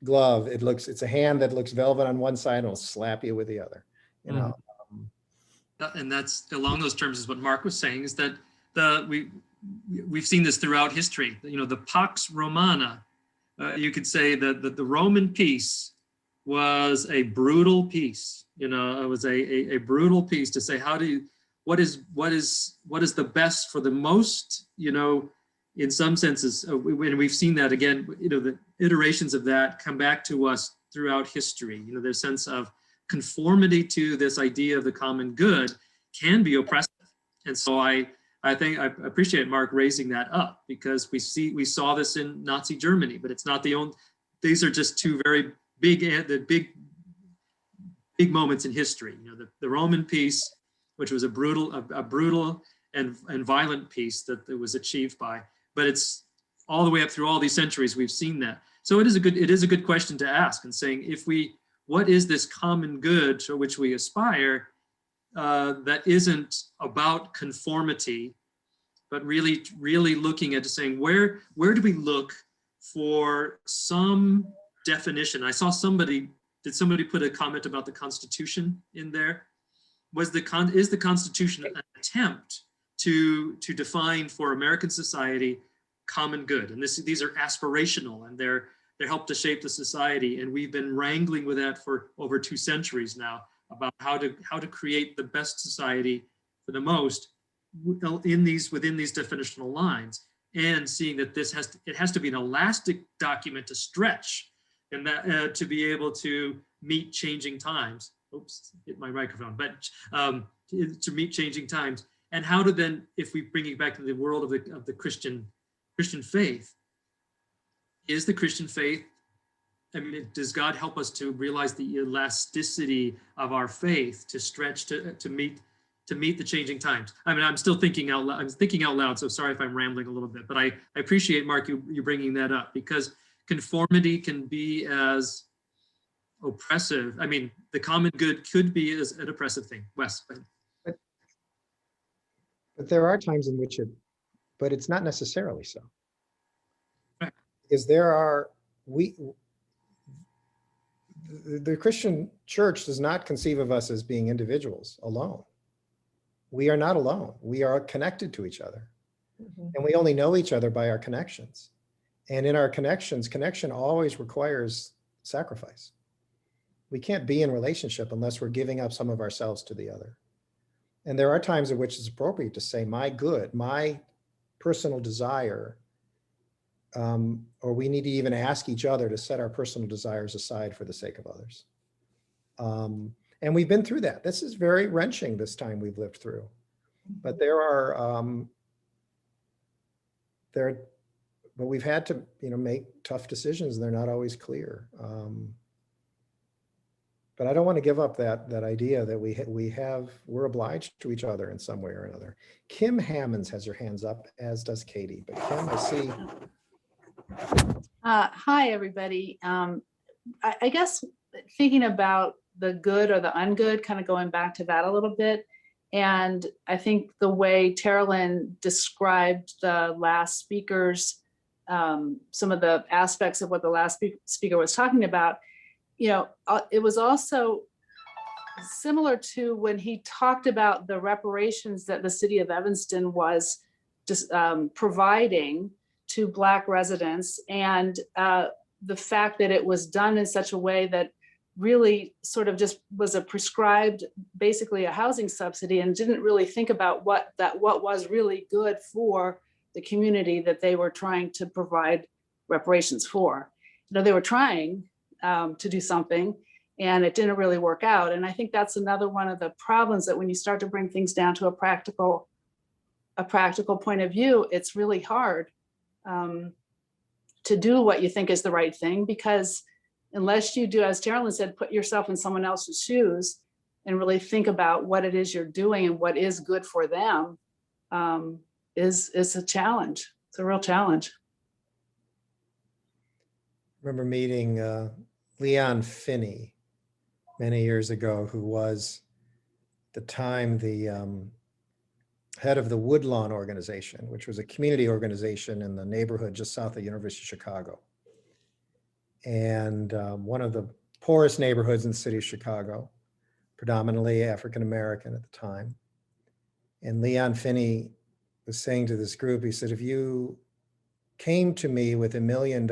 glove. It's a hand that looks velvet on one side and will slap you with the other, you know. And that's along those terms is what Mark was saying, is that we've seen this throughout history. You know, the Pax Romana, you could say that the Roman peace was a brutal peace. You know, it was a brutal peace to say, what is the best for the most, you know, in some senses. And we've seen that again, you know, the iterations of that come back to us throughout history. You know, there's a sense of conformity to this idea of the common good can be oppressive. And so I think I appreciate Mark raising that up, because we saw this in Nazi Germany, but it's not the only. These are just two very big moments in history. You know, the Roman peace, which was a brutal and violent peace that was achieved by. But it's all the way up through all these centuries we've seen that. So it is a good question to ask, and saying, what is this common good to which we aspire that isn't about conformity, but really looking at saying, where do we look for some definition? I saw did somebody put a comment about the Constitution in there? Is the Constitution an attempt to define for American society common good? And these are aspirational, and they're help to shape the society. And we've been wrangling with that for over 2 centuries now, about how to create the best society for the most within these definitional lines, and seeing that it has to be an elastic document to stretch, and that to be able to meet changing times. Oops, hit my microphone. But to meet changing times, and how to then, if we bring it back to the world of the Christian faith, is the Christian faith, I mean, does God help us to realize the elasticity of our faith to stretch to meet the changing times? I mean, I'm still thinking out loud. I'm thinking out loud, so sorry if I'm rambling a little bit. But I appreciate, Mark, you bringing that up, because conformity can be as oppressive. I mean, the common good could be as an oppressive thing. Wes. But there are times in which but it's not necessarily so. Right. Because the Christian church does not conceive of us as being individuals alone. We are not alone. We are connected to each other. Mhm. And we only know each other by our connections. And in our connections, connection always requires sacrifice. We can't be in relationship unless we're giving up some of ourselves to the other. And there are times in which it's appropriate to say my good, my personal desire, or we need to even ask each other to set our personal desires aside for the sake of others. And we've been through that. This is very wrenching, this time we've lived through. But but we've had to, make tough decisions. They're not always clear. But I don't want to give up that idea that we're obliged to each other in some way or another. Kim Hammonds has her hands up, as does Katie. But Kim, I see. Hi, everybody. I guess thinking about the good or the ungood, kind of going back to that a little bit. And I think the way Terrellyn described the last speakers, some of the aspects of what the last speaker was talking about, it was also similar to when he talked about the reparations that the city of Evanston was just providing to Black residents, and the fact that it was done in such a way that really sort of just was a prescribed, basically a housing subsidy, and didn't really think about what was really good for the community that they were trying to provide reparations for. They were trying to do something, and it didn't really work out. And I think that's another one of the problems, that when you start to bring things down to a practical point of view, it's really hard to do what you think is the right thing, because unless you do, as Terrellyn said, put yourself in someone else's shoes and really think about what it is you're doing and what is good for them, is a challenge. It's a real challenge. I remember meeting Leon Finney many years ago, who was at the time the head of the Woodlawn organization, which was a community organization in the neighborhood just south of the University of Chicago. And one of the poorest neighborhoods in the city of Chicago, predominantly African-American at the time. And Leon Finney was saying to this group, he said, if you came to me with $1 million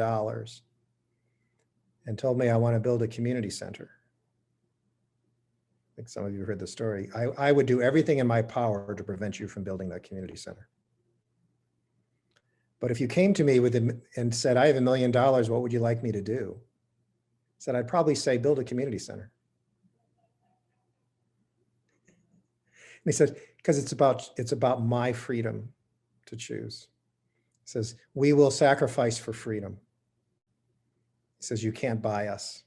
and told me I want to build a community center, I think some of you heard the story, I would do everything in my power to prevent you from building that community center. But if you came to me and said, I have $1 million, what would you like me to do? I said, I'd probably say, build a community center. And he said, because it's about my freedom to choose. He says, we will sacrifice for freedom. He says, you can't buy us.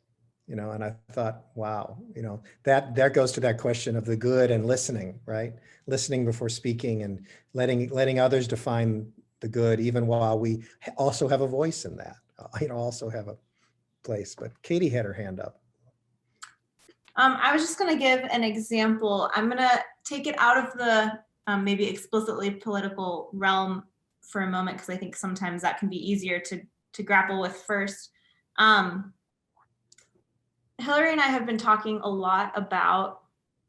And I thought, wow, that goes to that question of the good and listening, right? Listening before speaking and letting others define the good, even while we also have a voice in that, also have a place. But Katie had her hand up. I was just going to give an example. I'm going to take it out of the maybe explicitly political realm for a moment, because I think sometimes that can be easier to grapple with first. Hillary and I have been talking a lot about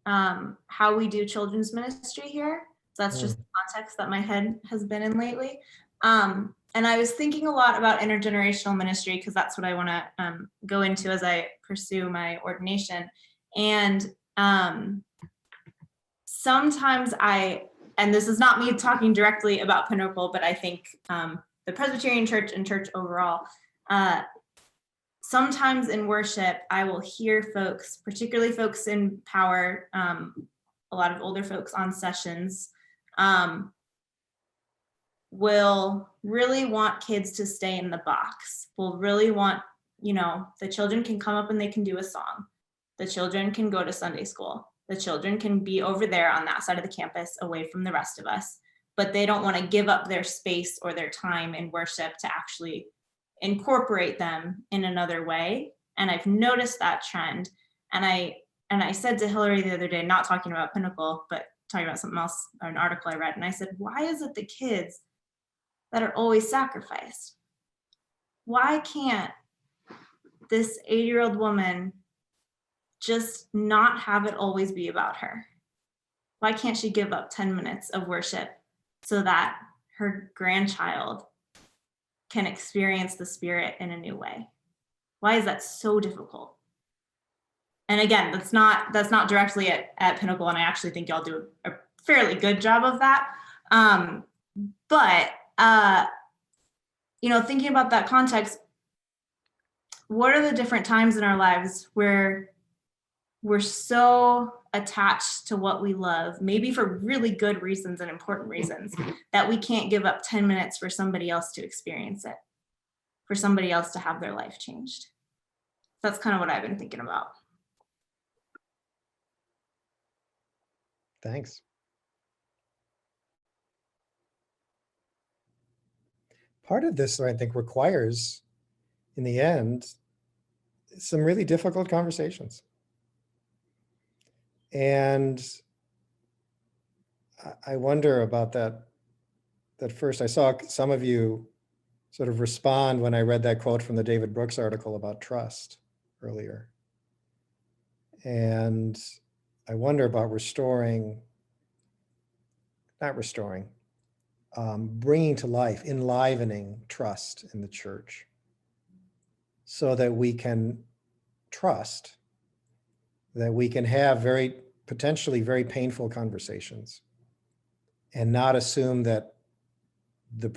how we do children's ministry here. So that's just the context that my head has been in lately. And I was thinking a lot about intergenerational ministry, because that's what I want to go into as I pursue my ordination. And sometimes and this is not me talking directly about Pinnacle, but I think the Presbyterian Church and church overall, sometimes in worship, I will hear folks, particularly folks in power, a lot of older folks on sessions, will really want kids to stay in the box, will really want, the children can come up and they can do a song. The children can go to Sunday school. The children can be over there on that side of the campus away from the rest of us, but they don't want to give up their space or their time in worship to actually incorporate them in another way. And I've noticed that trend. And I said to Hillary the other day, not talking about Pinnacle, but talking about something else, or an article I read, and I said, why is it the kids that are always sacrificed? Why can't this 80-year-old woman just not have it always be about her? Why can't she give up 10 minutes of worship so that her grandchild can experience the Spirit in a new way? Why is that so difficult? And again, that's not directly at Pinnacle, and I actually think y'all do a fairly good job of that. But thinking about that context, what are the different times in our lives where we're so attached to what we love, maybe for really good reasons and important reasons, that we can't give up 10 minutes for somebody else to experience it, for somebody else to have their life changed? That's kind of what I've been thinking about. Thanks. Part of this, I think, requires, in the end, some really difficult conversations. And I wonder about that first. I saw some of you sort of respond when I read that quote from the David Brooks article about trust earlier. And I wonder about bringing to life, enlivening trust in the church so that we can trust, that we can have potentially very painful conversations and not assume that the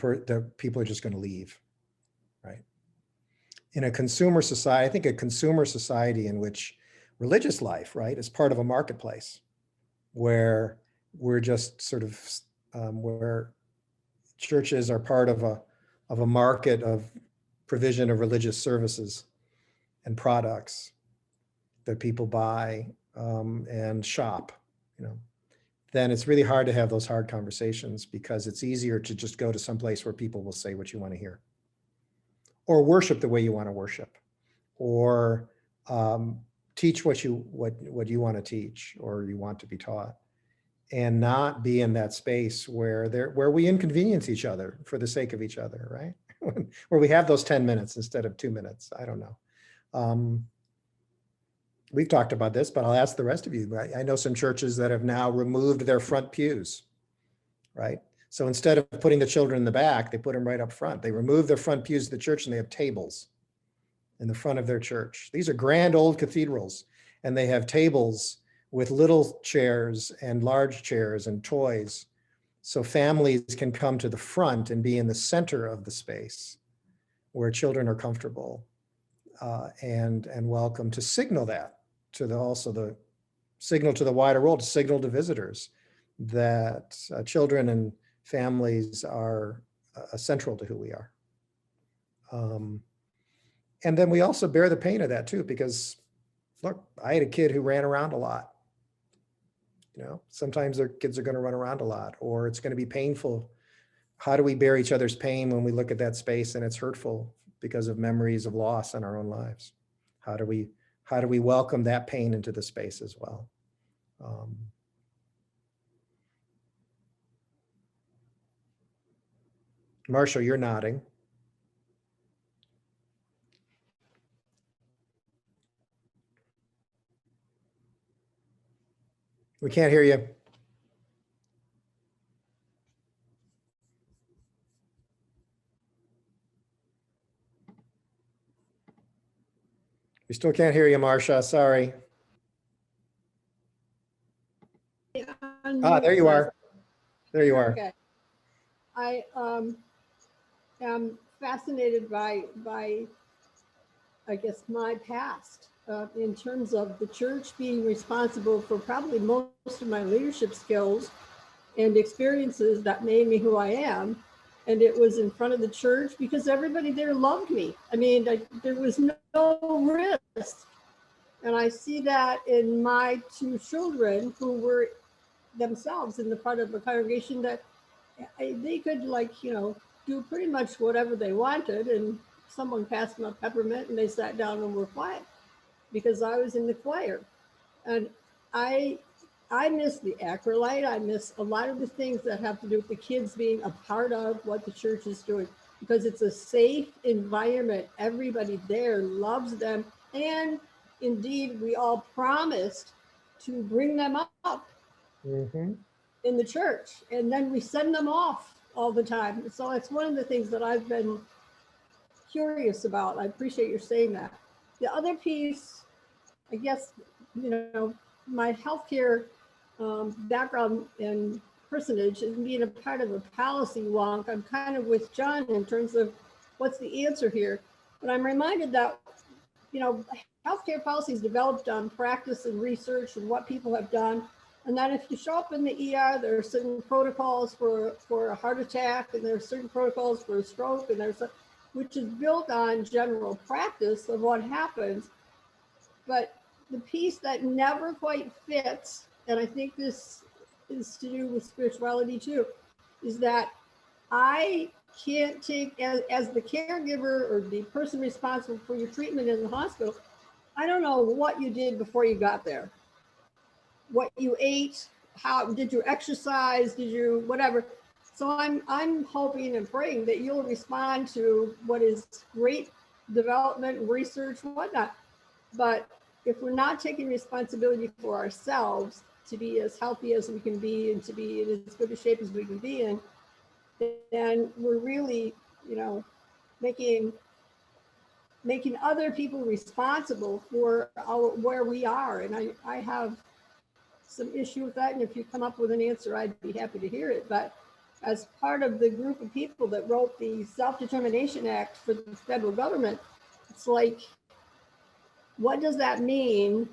people are just going to leave, right? In a consumer society, I think a consumer society in which religious life, right, is part of a marketplace where we're just sort of, where churches are part of a market of provision of religious services and products that people buy and shop, then it's really hard to have those hard conversations, because it's easier to just go to some place where people will say what you want to hear, or worship the way you want to worship, or teach what you want to teach or you want to be taught, and not be in that space where we inconvenience each other for the sake of each other, right? Where we have those 10 minutes instead of 2 minutes. I don't know. We've talked about this, but I'll ask the rest of you. I know some churches that have now removed their front pews, right? So instead of putting the children in the back, they put them right up front. They remove their front pews of the church and they have tables in the front of their church. These are grand old cathedrals, and they have tables with little chairs and large chairs and toys. So families can come to the front and be in the center of the space where children are comfortable and welcome, to signal that to the signal to the wider world, to signal to visitors that children and families are central to who we are. And then we also bear the pain of that too, because look, I had a kid who ran around a lot. Sometimes their kids are going to run around a lot, or it's going to be painful. How do we bear each other's pain when we look at that space and it's hurtful because of memories of loss in our own lives? How do we welcome that pain into the space as well? Marshall, you're nodding. We can't hear you. We still can't hear you, Marcia. Sorry. There you are. There you are. Okay. I am fascinated by I guess my past in terms of the church being responsible for probably most of my leadership skills and experiences that made me who I am. And it was in front of the church because everybody there loved me. I mean, there was no risk. And I see that in my two children who were themselves in the front of a congregation that they could do pretty much whatever they wanted. And someone passed them a peppermint and they sat down and were quiet because I was in the choir. And I miss the acolyte. I miss a lot of the things that have to do with the kids being a part of what the church is doing, because it's a safe environment. Everybody there loves them. And indeed, we all promised to bring them up in the church. And then we send them off all the time. So it's one of the things that I've been curious about. I appreciate your saying that. The other piece, I guess, you know, my healthcare background and personage and being a part of a policy wonk, I'm kind of with John in terms of what's the answer here. But I'm reminded that, you know, healthcare policy is developed on practice and research and what people have done. And that if you show up in the ER, there are certain protocols for a heart attack, and there are certain protocols for a stroke, and which is built on general practice of what happens. But the piece that never quite fits, and I think this is to do with spirituality too, is that I can't take, as the caregiver or the person responsible for your treatment in the hospital, I don't know what you did before you got there, what you ate, how did you exercise, did you whatever. So I'm hoping and praying that you'll respond to what is great development, research, and whatnot. But if we're not taking responsibility for ourselves to be as healthy as we can be and to be in as good a shape as we can be in, then we're really, you know, making other people responsible for where we are. And I have some issue with that. And if you come up with an answer, I'd be happy to hear it. But as part of the group of people that wrote the Self-Determination Act for the federal government, it's like, what does that mean?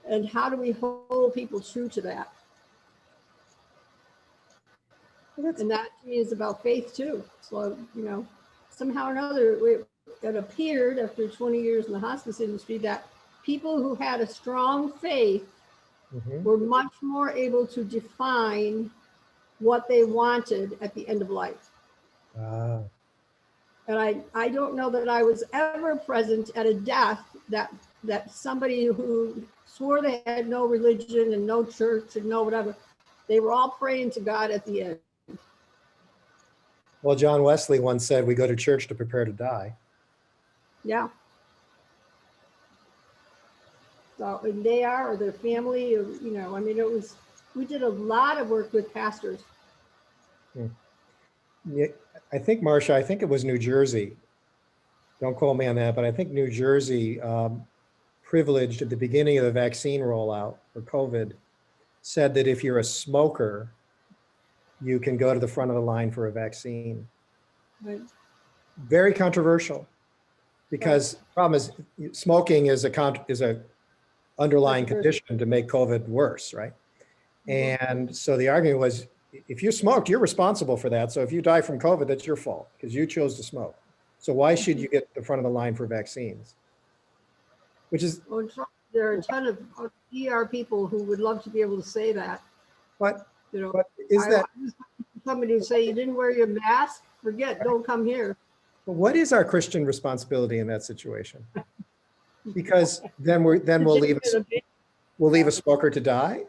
And how do we hold people true to that? And that to me is about faith too. So, you know, somehow or another, it appeared after 20 years in the hospice industry that people who had a strong faith were much more able to define what they wanted at the end of life. And I don't know that I was ever present at a death that somebody who swore they had no religion and no church and no whatever, they were all praying to God at the end. Well, John Wesley once said, we go to church to prepare to die. Yeah. So, and they are, or their family, or, you know, I mean, we did a lot of work with pastors. Yeah, I think, Marcia, I think it was New Jersey. Don't quote me on that, but I think New Jersey privileged at the beginning of the vaccine rollout for COVID, said that if you're a smoker, you can go to the front of the line for a vaccine. Right. Very controversial, because the problem is smoking is a underlying condition to make COVID worse, right? And so the argument was, if you smoked, you're responsible for that. So if you die from COVID, that's your fault because you chose to smoke. So why should you get the front of the line for vaccines? Which is, well, there are a ton of ER people who would love to be able to say that. But, you know, but is that somebody who say you didn't wear your mask? Forget, don't come here. What is our Christian responsibility in that situation? Because then we'll leave a smoker to die.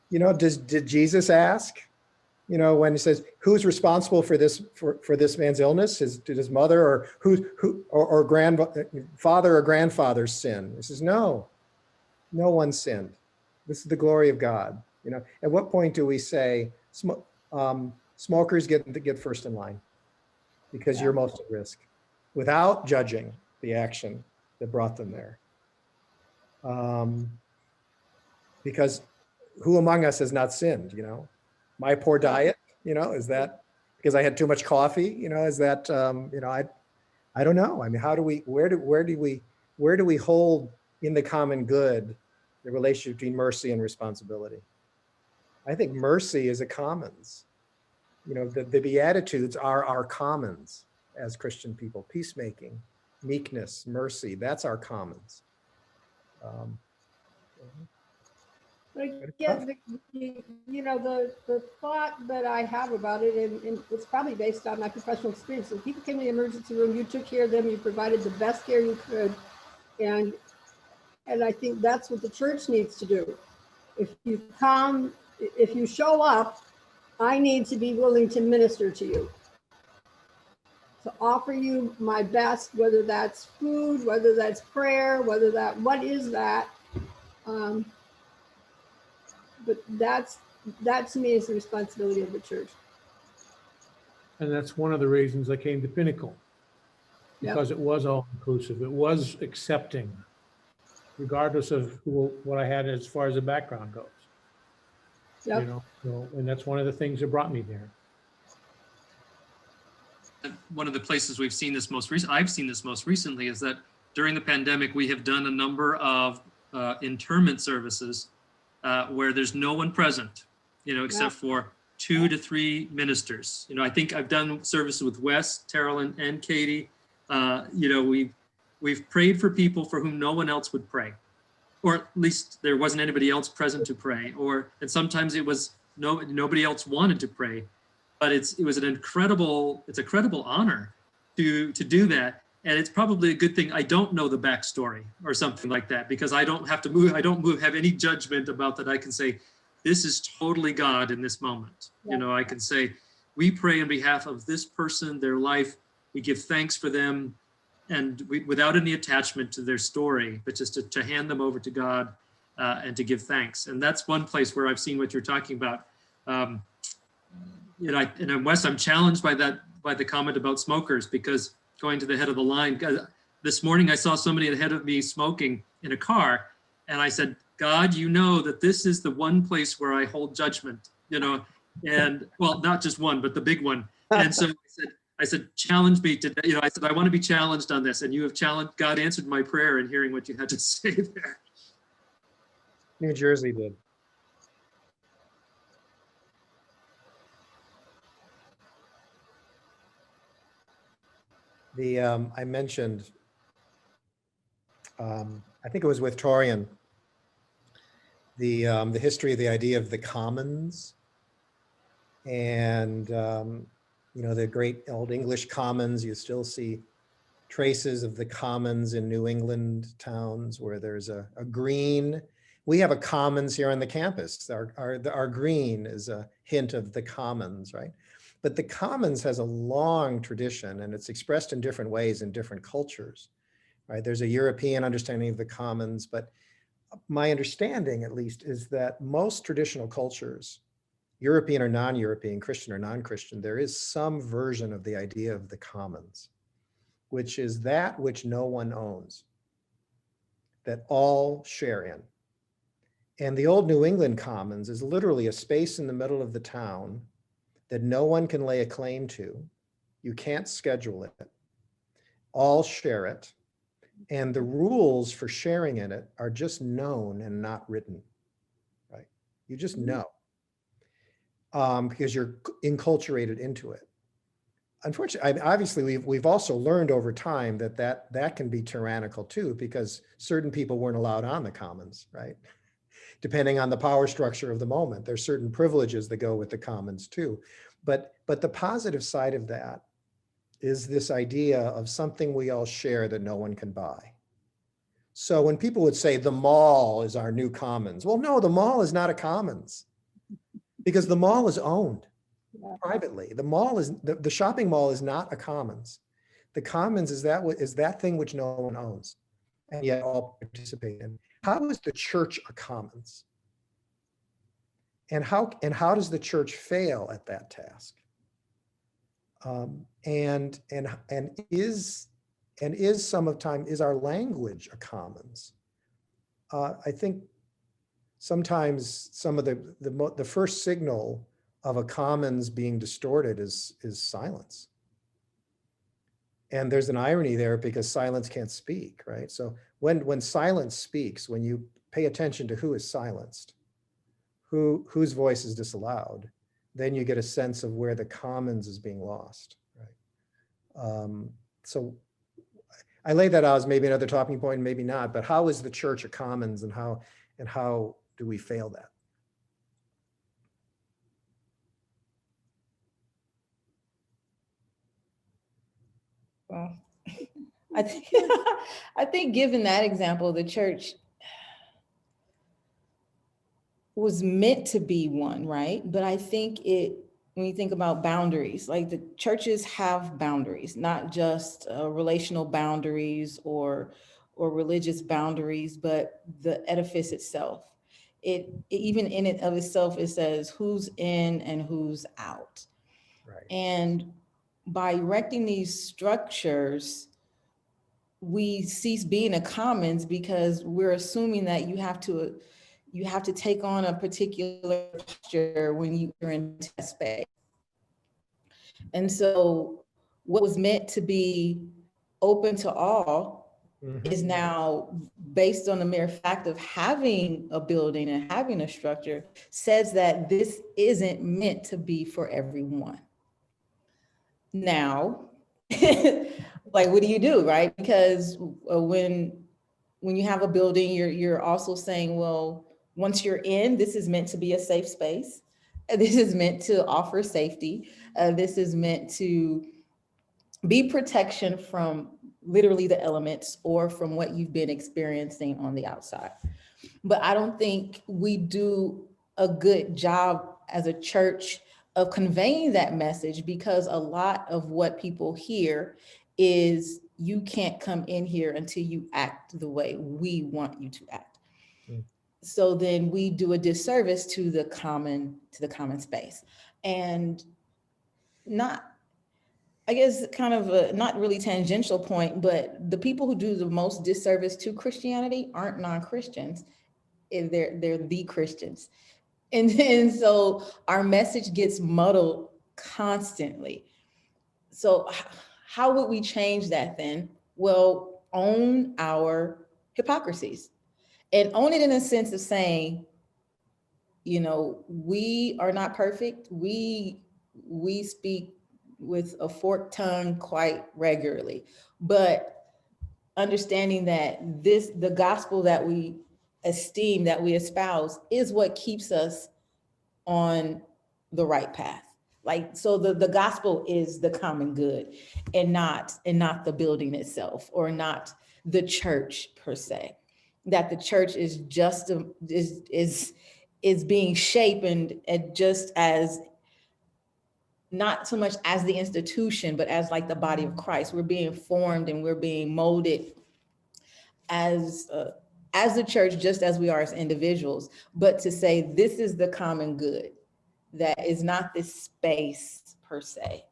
You know, did Jesus ask? You know, when he says, "Who's responsible for this man's illness? Did his mother or grandfather or grandfather's sin?" He says, "No, no one sinned. This is the glory of God." You know, at what point do we say smokers get first in line because you're most at risk, without judging the action that brought them there? Because who among us has not sinned? You know, my poor diet. You know, is that because I had too much coffee? You know, is that you know, I don't know. I mean, where do we hold in the common good the relationship between mercy and responsibility? I think mercy is a commons. You know, the Beatitudes are our commons as Christian people. Peacemaking, meekness, mercy, that's our commons. But again, you know, the thought that I have about it, and it's probably based on my professional experience. When people came to the emergency room, you took care of them, you provided the best care you could. And I think that's what the church needs to do. If you show up, I need to be willing to minister to you, to offer you my best, whether that's food, whether that's prayer, what is that? But that to me is the responsibility of the church. And that's one of the reasons I came to Pinnacle, because it was all inclusive. It was accepting. regardless of what I had as far as the background goes. You Yep. know, so, and that's one of the things that brought me there. One of the places we've seen this I've seen this most recently is that during the pandemic, we have done a number of interment services where there's no one present, except for 2 to 3 ministers. I think I've done services with Wes, Terrell, and Katie. We've prayed for people for whom no one else would pray, or at least there wasn't anybody else present to pray, and sometimes it was nobody else wanted to pray. But it's a credible honor to do that. And it's probably a good thing I don't know the backstory or something like that, because I don't have to have any judgment about that. I can say, this is totally God in this moment. Yeah. I can say, we pray on behalf of this person, their life. We give thanks for them, and without any attachment to their story, but just to hand them over to God and to give thanks. And that's one place where I've seen what you're talking about. And Wes, I'm challenged by the comment about smokers, because going to the head of the line, this morning I saw somebody ahead of me smoking in a car, and I said, God, that this is the one place where I hold judgment, and well, not just one, but the big one. And so I said, challenge me today. I said, I want to be challenged on this, and you have challenged. God answered my prayer in hearing what you had to say there. New Jersey did. I mentioned, I think it was with Torian, the history of the idea of the commons, and the great old English commons. You still see traces of the commons in New England towns where there's a green. We have a commons here on the campus. Our green is a hint of the commons, right? But the commons has a long tradition, and it's expressed in different ways in different cultures, right? There's a European understanding of the commons, but my understanding, at least, is that most traditional cultures, European or non-European, Christian or non-Christian, there is some version of the idea of the commons, which is that which no one owns, that all share in. And the old New England commons is literally a space in the middle of the town that no one can lay a claim to. You can't schedule it. All share it. And the rules for sharing in it are just known and not written, right? You just know because you're enculturated into it. Unfortunately, obviously, we've also learned over time that can be tyrannical too, because certain people weren't allowed on the commons, right? Depending on the power structure of the moment, there's certain privileges that go with the commons too. But the positive side of that is this idea of something we all share that no one can buy. So when people would say the mall is our new commons, well, no, the mall is not a commons, because the mall is owned privately. The mall is the shopping mall is not a commons. The commons is that thing which no one owns, and yet all participate in. How is the church a commons? And how does the church fail at that task? And is some of time, is our language a commons? I think sometimes some of the first signal of a commons being distorted is silence. And there's an irony there, because silence can't speak, right? So when silence speaks, when you pay attention to who is silenced, whose voice is disallowed, then you get a sense of where the commons is being lost, right? So I lay that out as maybe another talking point, maybe not, but how is the church a commons, and how do we fail that? Well, I think given that example, the church was meant to be one, right? But I think when you think about boundaries, like the churches have boundaries, not just relational boundaries or religious boundaries, but the edifice itself. It even in and of itself, it says who's in and who's out. Right. And by erecting these structures, we cease being a commons because we're assuming that you have to take on a particular posture when you're in that space. And so what was meant to be open to all is now, based on the mere fact of having a building and having a structure, says that this isn't meant to be for everyone. Now, like, what do you do, right? Because when you have a building, you're also saying, well, once you're in, this is meant to be a safe space. This is meant to offer safety. This is meant to be protection from literally the elements or from what you've been experiencing on the outside. But I don't think we do a good job as a church of conveying that message, because a lot of what people hear is, you can't come in here until you act the way we want you to act. So then we do a disservice to the common space. And not, I guess, kind of a not really tangential point, but the people who do the most disservice to Christianity aren't non-Christians. They're the Christians. And so our message gets muddled constantly. So how would we change that then? Well, own our hypocrisies, and own it in a sense of saying, you know, we are not perfect. We speak with a forked tongue quite regularly, but understanding that the gospel that we esteem, that we espouse, is what keeps us on the right path. Like, so the gospel is the common good, and not the building itself, or not the church per se. That the church is just is being shaped and just as, not so much as the institution, but as like the body of Christ. We're being formed and we're being molded as the church, just as we are as individuals. But to say this is the common good, that is not this space per se.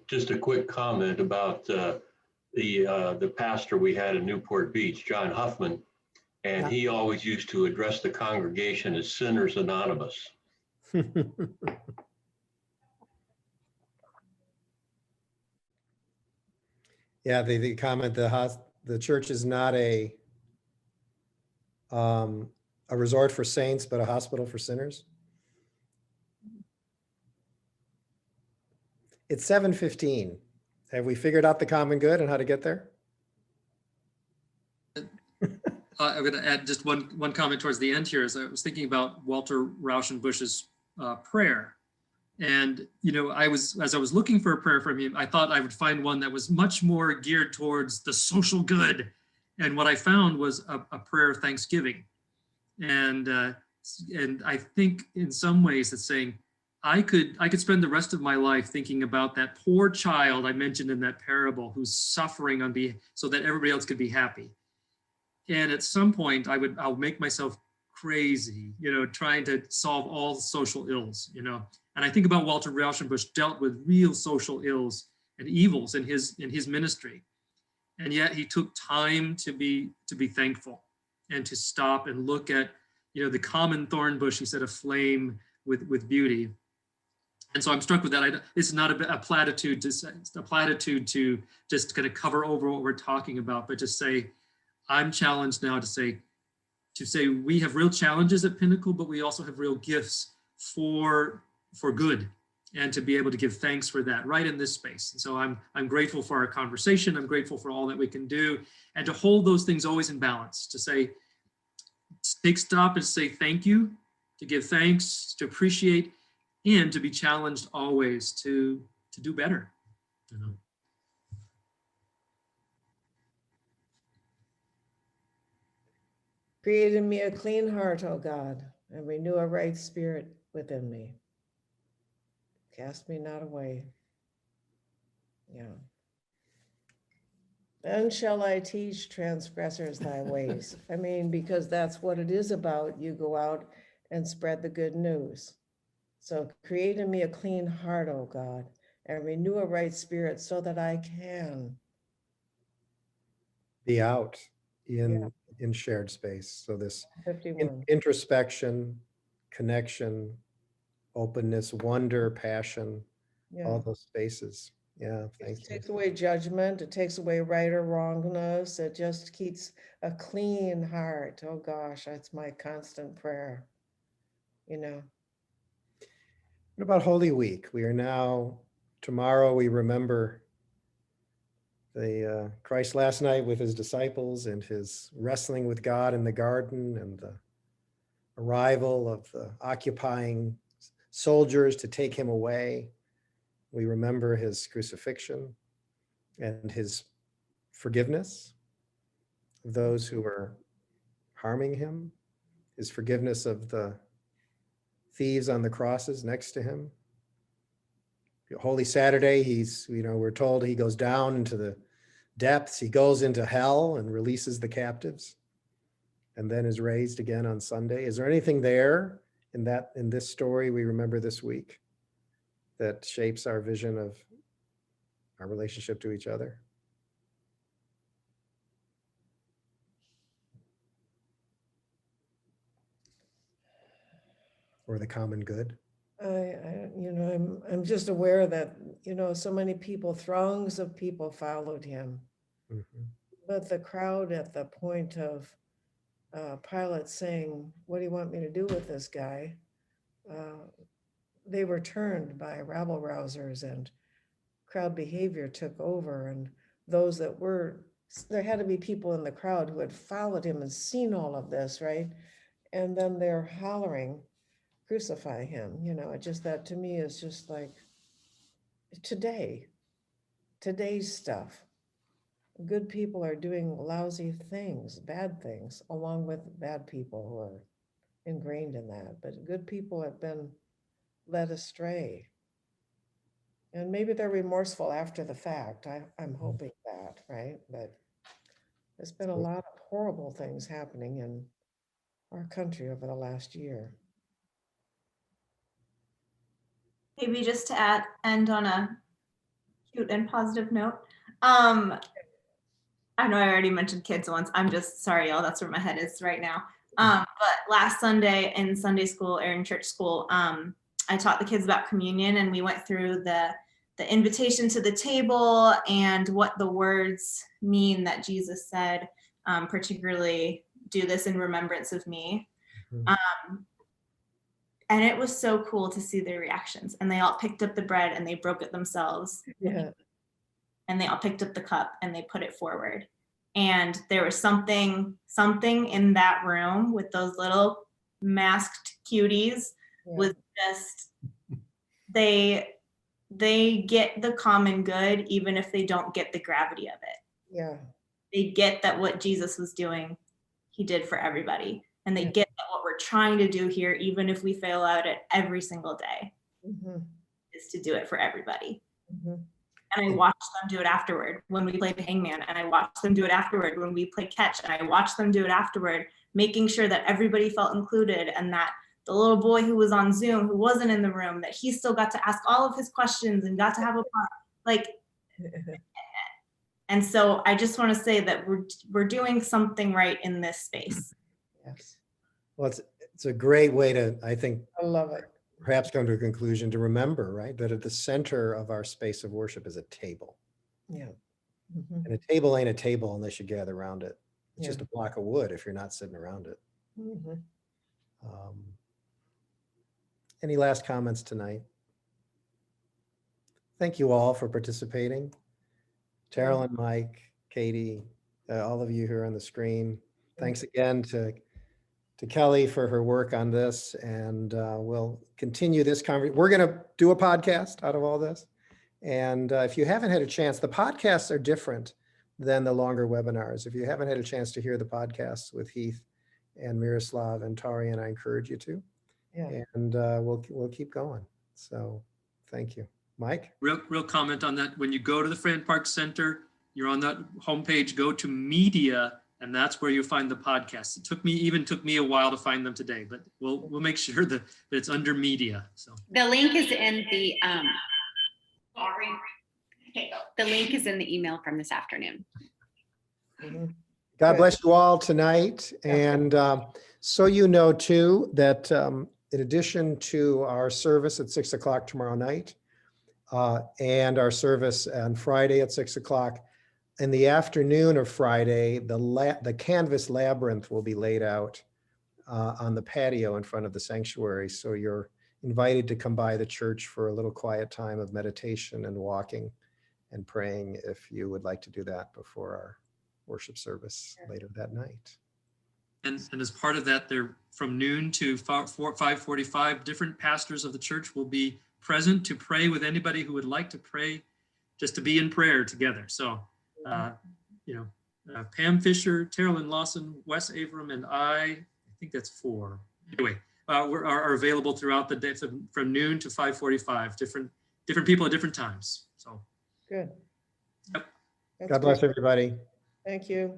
Just a quick comment about the pastor we had in Newport Beach, John Huffman, and he always used to address the congregation as Sinners Anonymous. Yeah, the comment, the church is not a resort for saints, but a hospital for sinners. It's 7:15. Have we figured out the common good and how to get there? I'm going to add just one comment towards the end here. As I was thinking about Walter Rauschenbusch's prayer, and as I was looking for a prayer from him, I thought I would find one that was much more geared towards the social good, and what I found was a prayer of thanksgiving, and I think in some ways it's saying, I could spend the rest of my life thinking about that poor child I mentioned in that parable who's suffering so that everybody else could be happy. And at some point I'll make myself crazy, trying to solve all social ills, And I think about Walter Rauschenbusch dealt with real social ills and evils in his ministry. And yet he took time to be thankful and to stop and look at, the common thorn bush, he said, aflame with beauty. And so I'm struck with that. It's not a platitude to just kind of cover over what we're talking about, but to say, I'm challenged now to say we have real challenges at Pinnacle, but we also have real gifts for good, and to be able to give thanks for that right in this space. And so I'm grateful for our conversation. I'm grateful for all that we can do, and to hold those things always in balance, to say, take stock and say thank you, to give thanks, to appreciate, and to be challenged always to do better. Create in me a clean heart, O God, and renew a right spirit within me. Cast me not away. Yeah. Then shall I teach transgressors thy ways. I mean, because that's what it is about. You go out and spread the good news. So create in me a clean heart, O God, and renew a right spirit so that I can. Be out in shared space. So this 51. introspection, connection, openness, wonder, passion, Yeah. all those spaces. Yeah, It thank you. takes away judgment. It takes away right or wrongness. It just keeps a clean heart. Oh gosh, that's my constant prayer. You know, What about Holy Week? We are now, tomorrow we remember the Christ last night with his disciples and his wrestling with God in the garden and the arrival of the occupying soldiers to take him away. We remember his crucifixion and his forgiveness of those who were harming him, his forgiveness of the thieves on the crosses next to him. Holy Saturday, we're told he goes down into the depths, he goes into hell and releases the captives, and then is raised again on Sunday. Is there anything there in this story we remember this week that shapes our vision of our relationship to each other? Or the common good? I'm just aware that, so many people, throngs of people followed him. Mhm. But the crowd at the point of Pilate saying, what do you want me to do with this guy? They were turned by rabble rousers, and crowd behavior took over. And those there had to be people in the crowd who had followed him and seen all of this, right? And then they're hollering, crucify him. Just that to me is just like today's stuff. Good people are doing lousy things, bad things, along with bad people who are ingrained in that. But good people have been led astray. And maybe they're remorseful after the fact. I'm hoping that, right? But there's been a lot of horrible things happening in our country over the last year. Maybe just to end on a cute and positive note. I know I already mentioned kids once. I'm just sorry, y'all. That's where my head is right now. But last Sunday in Sunday school or in church school, I taught the kids about communion, and we went through the invitation to the table and what the words mean that Jesus said, particularly do this in remembrance of me. And it was so cool to see their reactions. And they all picked up the bread and they broke it themselves. Yeah. And they all picked up the cup and they put it forward. And there was something in that room with those little masked cuties was just, they get the common good, even if they don't get the gravity of it. Yeah. They get that what Jesus was doing, he did for everybody. And they get that what we're trying to do here, even if we fail at it every single day, is to do it for everybody. And I watched them do it afterward when we played hangman, and I watched them do it afterward when we played catch, and I watched them do it afterward, making sure that everybody felt included, and that the little boy who was on Zoom, who wasn't in the room, that he still got to ask all of his questions and got to have a part. And so I just want to say that we're doing something right in this space. Yes. Well, it's a great way to, I think, I love it. perhaps come to a conclusion to remember, right, that at the center of our space of worship is a table. Yeah. And a table ain't a table unless you gather around it. It's Yeah. just a block of wood if you're not sitting around it. Any last comments tonight? Thank you all for participating. Carolyn, Mike, Katie, all of you here on the screen. Thanks again to Kelly for her work on this, and we'll continue this conversation. We're going to do a podcast out of all this. And if you haven't had a chance, the podcasts are different than the longer webinars. If you haven't had a chance to hear the podcasts with Heath and Miroslav and Tarian, I encourage you to. Yeah. And we'll keep going. So thank you. Mike? Real comment on that. When you go to the Fran Park Center, you're on that homepage, go to media, and that's where you find the podcast. It took me a while to find them today, but we'll make sure that it's under media. So the link is in the Sorry. Okay, go. The link is in the email from this afternoon. Mhm. God Good. bless you all tonight. And so you know too, that in addition to our service at 6 o'clock tomorrow night, and our service on Friday at 6 o'clock, in the afternoon of Friday, the canvas labyrinth will be laid out on the patio in front of the sanctuary. So you're invited to come by the church for a little quiet time of meditation and walking and praying if you would like to do that before our worship service later that night. And as part of that, there from noon to 5:45, different pastors of the church will be present to pray with anybody who would like to pray, just to be in prayer together. So, Pam Fisher, Terrell Lawson, Wes Avram, and I think that's 4. Anyway, are available throughout the day from noon to 5:45. Different people at different times. So, Good. Yep. That's God bless great. everybody. Thank you.